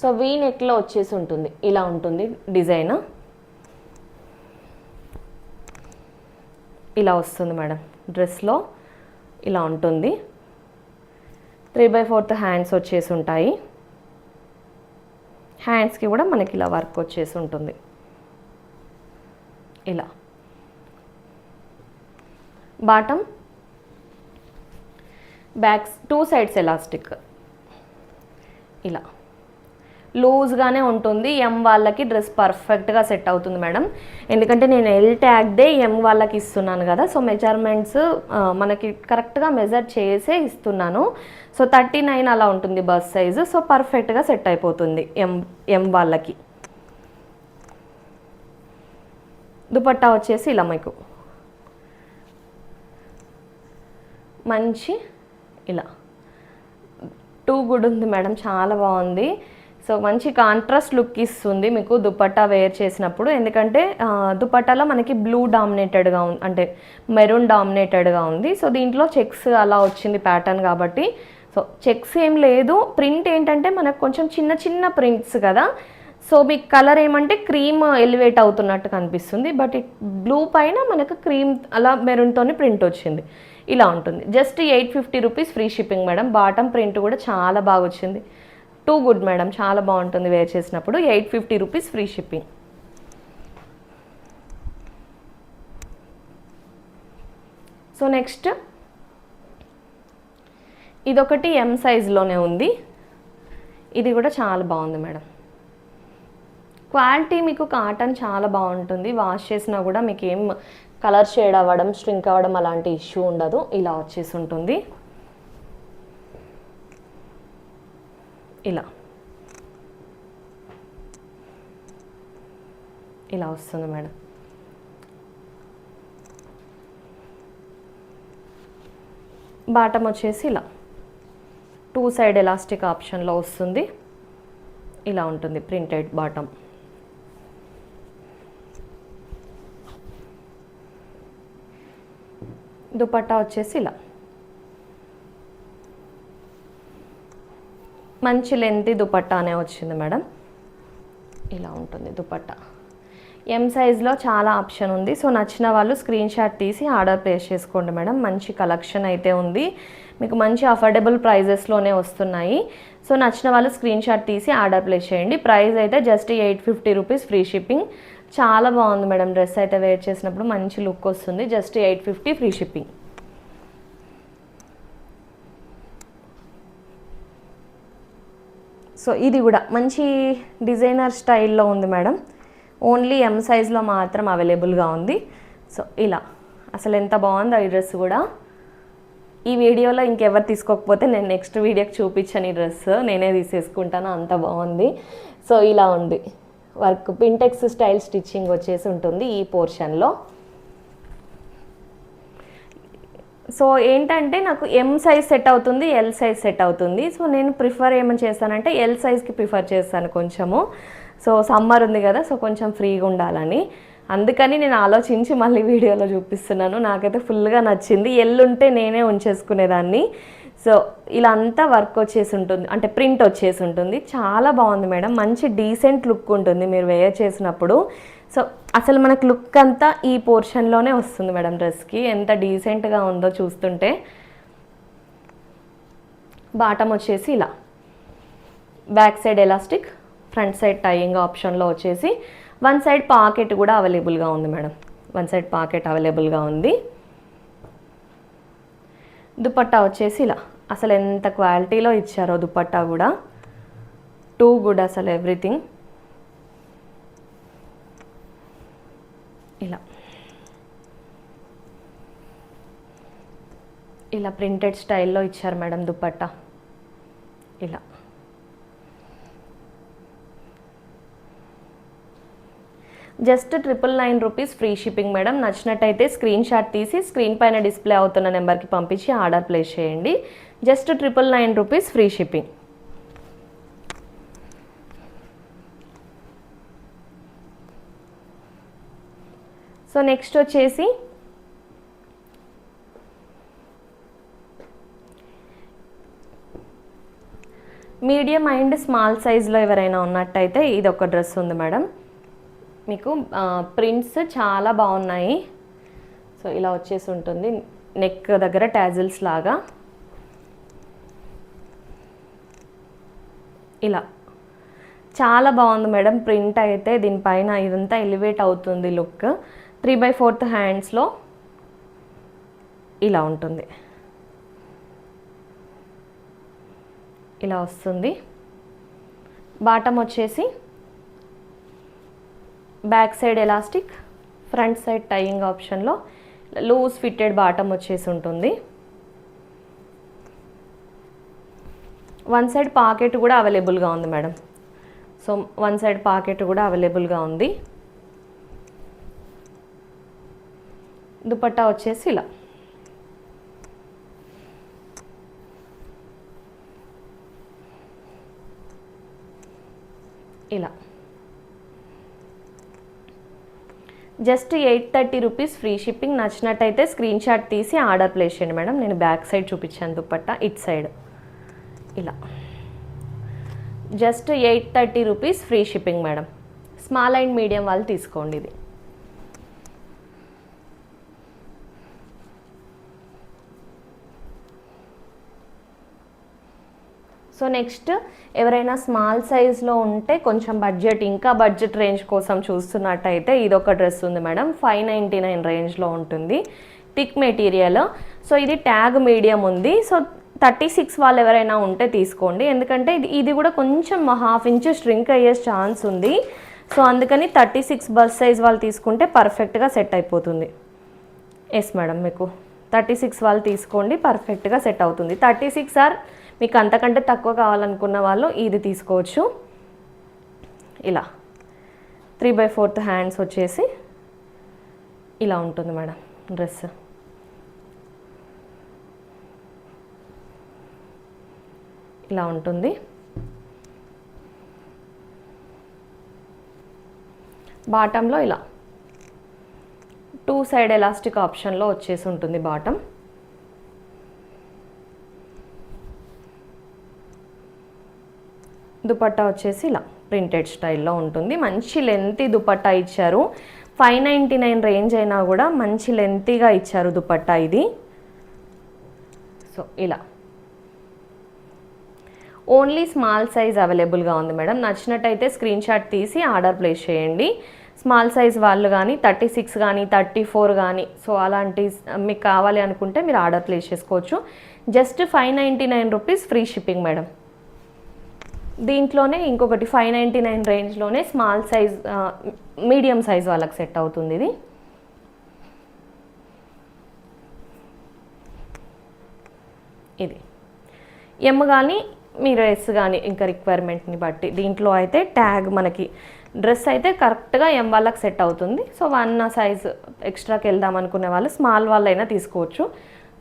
సో వీ నెక్లో వచ్చేసి ఉంటుంది, ఇలా ఉంటుంది డిజైన్. ఇలా వస్తుంది మేడం డ్రెస్లో, ఇలా ఉంటుంది. 3/4 హ్యాండ్స్ వచ్చేసి ఉంటాయి. హ్యాండ్స్కి కూడా మనకి ఇలా వర్క్ వచ్చేసి ఉంటుంది. ఇలా బాటమ్ బ్యాక్స్ 2 సైడ్స్ ఎలాస్టిక్, ఇలా లూజ్గానే ఉంటుంది. ఎం వాళ్ళకి డ్రెస్ పర్ఫెక్ట్గా సెట్ అవుతుంది మేడం. ఎందుకంటే నేను ఎల్ ట్యాగ్దే ఎం వాళ్ళకి ఇస్తున్నాను కదా, సో మెజర్మెంట్స్ మనకి కరెక్ట్గా మెజర్ చేసే ఇస్తున్నాను. సో 39 అలా ఉంటుంది బస్ సైజు. సో పర్ఫెక్ట్గా సెట్ అయిపోతుంది ఎం వాళ్ళకి. దుపట్టా వచ్చేసి ఇలా మీకు మంచి ఇలా 2 గుడ్ ఉంది మేడం, చాలా బాగుంది. సో మంచి కాంట్రాస్ట్ లుక్ ఇస్తుంది మీకు దుపట్టా వేర్ చేసినప్పుడు. ఎందుకంటే దుపట్టాలో మనకి బ్లూ డామినేటెడ్గా అంటే మెరూన్ డామినేటెడ్గా ఉంది. సో దీంట్లో చెక్స్ అలా వచ్చింది ప్యాటర్న్ కాబట్టి సో చెక్స్ ఏం లేదు, ప్రింట్ ఏంటంటే మనకు కొంచెం చిన్న చిన్న ప్రింట్స్ కదా, సో మీకు కలర్ ఏమంటే క్రీమ్ ఎలివేట్ అవుతున్నట్టు కనిపిస్తుంది, బట్ బ్లూ పైన మనకు క్రీమ్ అలా మెరూన్తోని ప్రింట్ వచ్చింది. ఇలా ఉంటుంది. Just 850 rupees free shipping madam. Bottom print కూడా చాలా బాగా వచ్చింది. టూ గుడ్ మేడం, చాలా బాగుంటుంది వేర్ చేసినప్పుడు. 850 rupees free shipping. So next ఇదొకటి ఎం సైజ్లోనే ఉంది. ఇది కూడా చాలా బాగుంది మేడం. క్వాలిటీ మీకు కాటన్ చాలా బాగుంటుంది. వాష్ చేసినా కూడా మీకు ఏం కలర్ షేడ్ అవ్వడం, స్ట్రింక్ అవ్వడం అలాంటి ఇష్యూ ఉండదు. ఇలా వచ్చేసి ఉంటుంది. ఇలా వస్తుంది మేడం. బాటమ్ వచ్చేసి ఇలా 2 సైడ్ ఎలాస్టిక్ ఆప్షన్లో వస్తుంది. ఇలా ఉంటుంది ప్రింటెడ్ బాటమ్. దుపట్టా వచ్చేసి ఇలా మంచి లెంతీ దుపట్టానే వచ్చింది మేడం. ఇలా ఉంటుంది దుపట్టా. ఎం సైజ్లో చాలా ఆప్షన్ ఉంది. సో నచ్చిన వాళ్ళు స్క్రీన్ షాట్ తీసి ఆర్డర్ ప్లేస్ చేసుకోండి మేడం. మంచి కలెక్షన్ అయితే ఉంది, మీకు మంచి అఫోర్డబుల్ ప్రైజెస్లోనే వస్తున్నాయి. సో నచ్చిన వాళ్ళు స్క్రీన్ షాట్ తీసి ఆర్డర్ ప్లేస్ చేయండి. ప్రైస్ అయితే జస్ట్ 850 రూపీస్ ఫ్రీ షిప్పింగ్. చాలా బాగుంది మేడం. డ్రెస్ అయితే వేర్ చేసినప్పుడు మంచి లుక్ వస్తుంది. Just 850 free shipping. సో ఇది కూడా మంచి డిజైనర్ స్టైల్లో ఉంది మేడం. ఓన్లీ ఎం సైజ్లో మాత్రం అవైలబుల్గా ఉంది. సో ఇలా అసలు ఎంత బాగుందో ఈ డ్రెస్ కూడా. ఈ వీడియోలో ఇంకెవరు తీసుకోకపోతే నేను నెక్స్ట్ వీడియోకి చూపించాను. ఈ డ్రెస్ నేనే తీసేసుకుంటాను, అంత బాగుంది. సో ఇలా ఉంది వర్క్. పింటెక్స్ స్టైల్ స్టిచ్చింగ్ వచ్చేసి ఉంటుంది ఈ పోర్షన్లో. సో ఏంటంటే నాకు ఎం సైజ్ సెట్ అవుతుంది, ఎల్ సైజ్ సెట్ అవుతుంది. సో నేను ప్రిఫర్ ఏమని చేస్తానంటే ఎల్ సైజ్కి ప్రిఫర్ చేస్తాను కొంచెము. సో సమ్మర్ ఉంది కదా, సో కొంచెం ఫ్రీగా ఉండాలని, అందుకని నేను ఆలోచించి మళ్ళీ వీడియోలో చూపిస్తున్నాను. నాకైతే ఫుల్గా నచ్చింది. ఎల్ ఉంటే నేనే ఉంచేసుకునేదాన్ని. సో ఇలా అంతా వర్క్ వచ్చేసి ఉంటుంది, అంటే ప్రింట్ వచ్చేసి ఉంటుంది. చాలా బాగుంది మేడం. మంచి డీసెంట్ లుక్ ఉంటుంది మీరు వేర్ చేసినప్పుడు. సో అసలు మనకు లుక్ అంతా ఈ పోర్షన్లోనే వస్తుంది మేడం. డ్రెస్కి ఎంత డీసెంట్గా ఉందో చూస్తుంటే. బాటమ్ వచ్చేసి ఇలా back side elastic, front side tying ఆప్షన్లో వచ్చేసి 1 సైడ్ పాకెట్ కూడా అవైలబుల్గా ఉంది మేడం. 1 సైడ్ పాకెట్ అవైలబుల్గా ఉంది. దుపట్టా వచ్చేసి ఇలా అసలు ఎంత క్వాలిటీలో ఇచ్చారో దుపట్టా కూడా. టూ గుడ్ అసలు ఎవ్రీథింగ్. ఇలా ప్రింటెడ్ స్టైల్లో ఇచ్చారు మేడం దుపట్టా. ఇలా just 999 rupees free shipping madam. నచ్చినట్టయితే స్క్రీన్ షాట్ తీసి స్క్రీన్ పైన డిస్ప్లే అవుతున్న నెంబర్కి పంపించి ఆర్డర్ ప్లేస్ చేయండి. Just 999 rupees free shipping. So next వచ్చేసి మీడియం అండ్ స్మాల్ సైజ్లో ఎవరైనా ఉన్నట్టయితే ఇది ఒక డ్రెస్ ఉంది మేడం. మీకు ప్రింట్స్ చాలా బాగున్నాయి. సో ఇలా వచ్చేసి ఉంటుంది. నెక్ దగ్గర టాజిల్స్ లాగా ఇలా చాలా బాగుంది మేడం. ప్రింట్ అయితే దీనిపైన ఇదంతా ఎలివేట్ అవుతుంది లుక్. 3/4 హ్యాండ్స్లో ఇలా ఉంటుంది. ఇలా వస్తుంది. బాటమ్ వచ్చేసి back side elastic, front side tying ఆప్షన్లో లూజ్ ఫిట్టెడ్ బాటమ్ వచ్చేసి ఉంటుంది. 1 సైడ్ పాకెట్ కూడా అవైలబుల్గా ఉంది మేడం. సో 1 సైడ్ పాకెట్ కూడా అవైలబుల్గా ఉంది. దుపట్టా వచ్చేసి ఇలా ఇలా జస్ట్ 830 రూపీస్ ఫ్రీ షిప్పింగ్. నచ్చినట్టయితే స్క్రీన్ షాట్ తీసి ఆర్డర్ ప్లేస్ చేయండి మేడం. నేను బ్యాక్ సైడ్ చూపించాను దుపట్టా, ఇట్ సైడ్ ఇలా just 830 rupees free shipping madam. Small and medium వాళ్ళు తీసుకోండి ఇది. సో నెక్స్ట్ ఎవరైనా స్మాల్ సైజ్లో ఉంటే కొంచెం ఇంకా బడ్జెట్ రేంజ్ కోసం చూస్తున్నట్టయితే ఇదొక డ్రెస్ ఉంది మేడం. 599 రేంజ్లో ఉంటుంది, థిక్ మెటీరియల్. సో ఇది ట్యాగ్ మీడియం ఉంది. సో 36 వాళ్ళు ఎవరైనా ఉంటే తీసుకోండి, ఎందుకంటే ఇది కూడా కొంచెం ½ ఇంచ్ స్ట్రింక్ అయ్యే ఛాన్స్ ఉంది. సో అందుకని 36 బస్ సైజ్ వాళ్ళు తీసుకుంటే పర్ఫెక్ట్గా సెట్ అయిపోతుంది. ఎస్ మేడం, మీకు 36 వాళ్ళు తీసుకోండి, పర్ఫెక్ట్గా సెట్ అవుతుంది. 36 ఆర్ మీకు అంతకంటే తక్కువ కావాలనుకున్న వాళ్ళు ఇది తీసుకోవచ్చు. ఇలా 3/4 హ్యాండ్స్ వచ్చేసి ఇలా ఉంటుంది మేడం డ్రెస్. ఇలా ఉంటుంది. బాటంలో ఇలా 2 సైడ్ ఎలాస్టిక్ ఆప్షన్లో వచ్చేసి ఉంటుంది బాటమ్. దుపట్టా వచ్చేసి ఇలా ప్రింటెడ్ స్టైల్లో ఉంటుంది. మంచి లెంతీ దుపట్టా ఇచ్చారు. 599 రేంజ్ అయినా కూడా మంచి లెంతీగా ఇచ్చారు దుపట్టా ఇది. సో ఇలా ఓన్లీ స్మాల్ సైజ్ అవైలబుల్గా ఉంది మేడం. నచ్చినట్టయితే స్క్రీన్ షాట్ తీసి ఆర్డర్ ప్లేస్ చేయండి. స్మాల్ సైజ్ వాళ్ళు కానీ 36 కానీ 34 కానీ సో అలాంటి మీకు కావాలి అనుకుంటే మీరు ఆర్డర్ ప్లేస్ చేసుకోవచ్చు. Just 599 rupees free shipping madam. దీంట్లోనే ఇంకొకటి 599 రేంజ్లోనే స్మాల్ సైజ్ మీడియం సైజ్ వాళ్ళకి సెట్ అవుతుంది ఇది. ఇది ఎమ్ కానీ మీరు ఎస్ కానీ ఇంకా రిక్వైర్మెంట్ని బట్టి. దీంట్లో అయితే ట్యాగ్ మనకి డ్రెస్ అయితే కరెక్ట్గా ఎమ్ వాళ్ళకి సెట్ అవుతుంది. సో 1 సైజ్ ఎక్స్ట్రాకి వెళ్దాం అనుకునే వాళ్ళు స్మాల్ వాళ్ళైనా తీసుకోవచ్చు.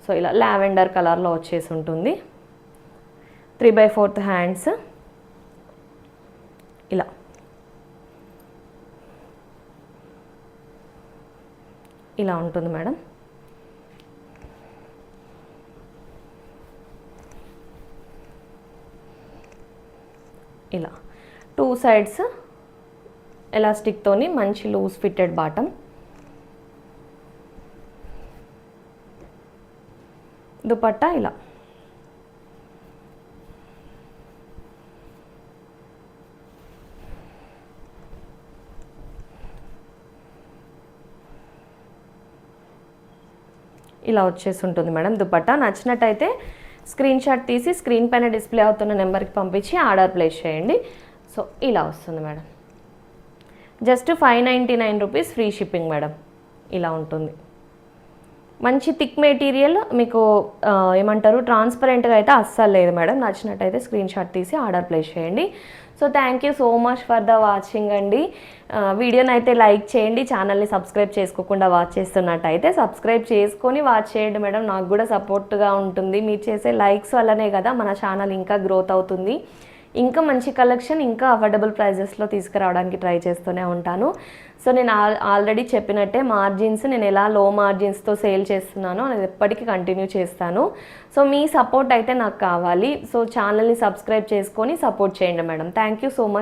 సో ఇలా లావెండర్ కలర్లో వచ్చేసి ఉంటుంది. 3/4 హ్యాండ్స్ ఇలా ఇలా ఉంటుంది మేడం. ఇలా 2 సైడ్స్ ఎలాస్టిక్తోని మంచి లూజ్ ఫిట్టెడ్ బాటమ్. దుపట్టా ఇలా ఇలా వచ్చేసి ఉంటుంది మేడం దుపట్టా. నచ్చినట్టయితే స్క్రీన్ షాట్ తీసి స్క్రీన్ పైన డిస్ప్లే అవుతున్న నెంబర్కి పంపించి ఆర్డర్ ప్లేస్ చేయండి. సో ఇలా వస్తుంది madam. Just 599 rupees free shipping madam. ఇలా ఉంటుంది. మంచి థిక్ మెటీరియల్, మీకు ఏమంటారు ట్రాన్స్పరెంట్గా అయితే అస్సలు లేదు మేడం. నచ్చినట్టయితే స్క్రీన్ షాట్ తీసి ఆర్డర్ ప్లేస్ చేయండి. So thank you so much for the watching అండి. వీడియోని అయితే లైక్ చేయండి. ఛానల్ని సబ్స్క్రైబ్ చేసుకోకుండా వాచ్ చేస్తున్నట్టయితే సబ్స్క్రైబ్ చేసుకొని వాచ్ చేయండి మేడం. నాకు కూడా సపోర్ట్గా ఉంటుంది. మీరు చేసే లైక్స్ వల్లనే కదా మన ఛానల్ ఇంకా గ్రోత్ అవుతుంది. ఇంకా మంచి కలెక్షన్ ఇంకా అఫోర్డబుల్ ప్రైజెస్లో తీసుకురావడానికి ట్రై చేస్తూనే ఉంటాను. సో నేను ఆల్రెడీ చెప్పినట్టే మార్జిన్స్ నేను ఎలా లో మార్జిన్స్తో సేల్ చేస్తున్నానో అది ఎప్పటికీ కంటిన్యూ చేస్తాను. సో మీ సపోర్ట్ అయితే నాకు కావాలి. సో ఛానల్ని సబ్స్క్రైబ్ చేసుకొని సపోర్ట్ చేయండి madam. Thank you so much.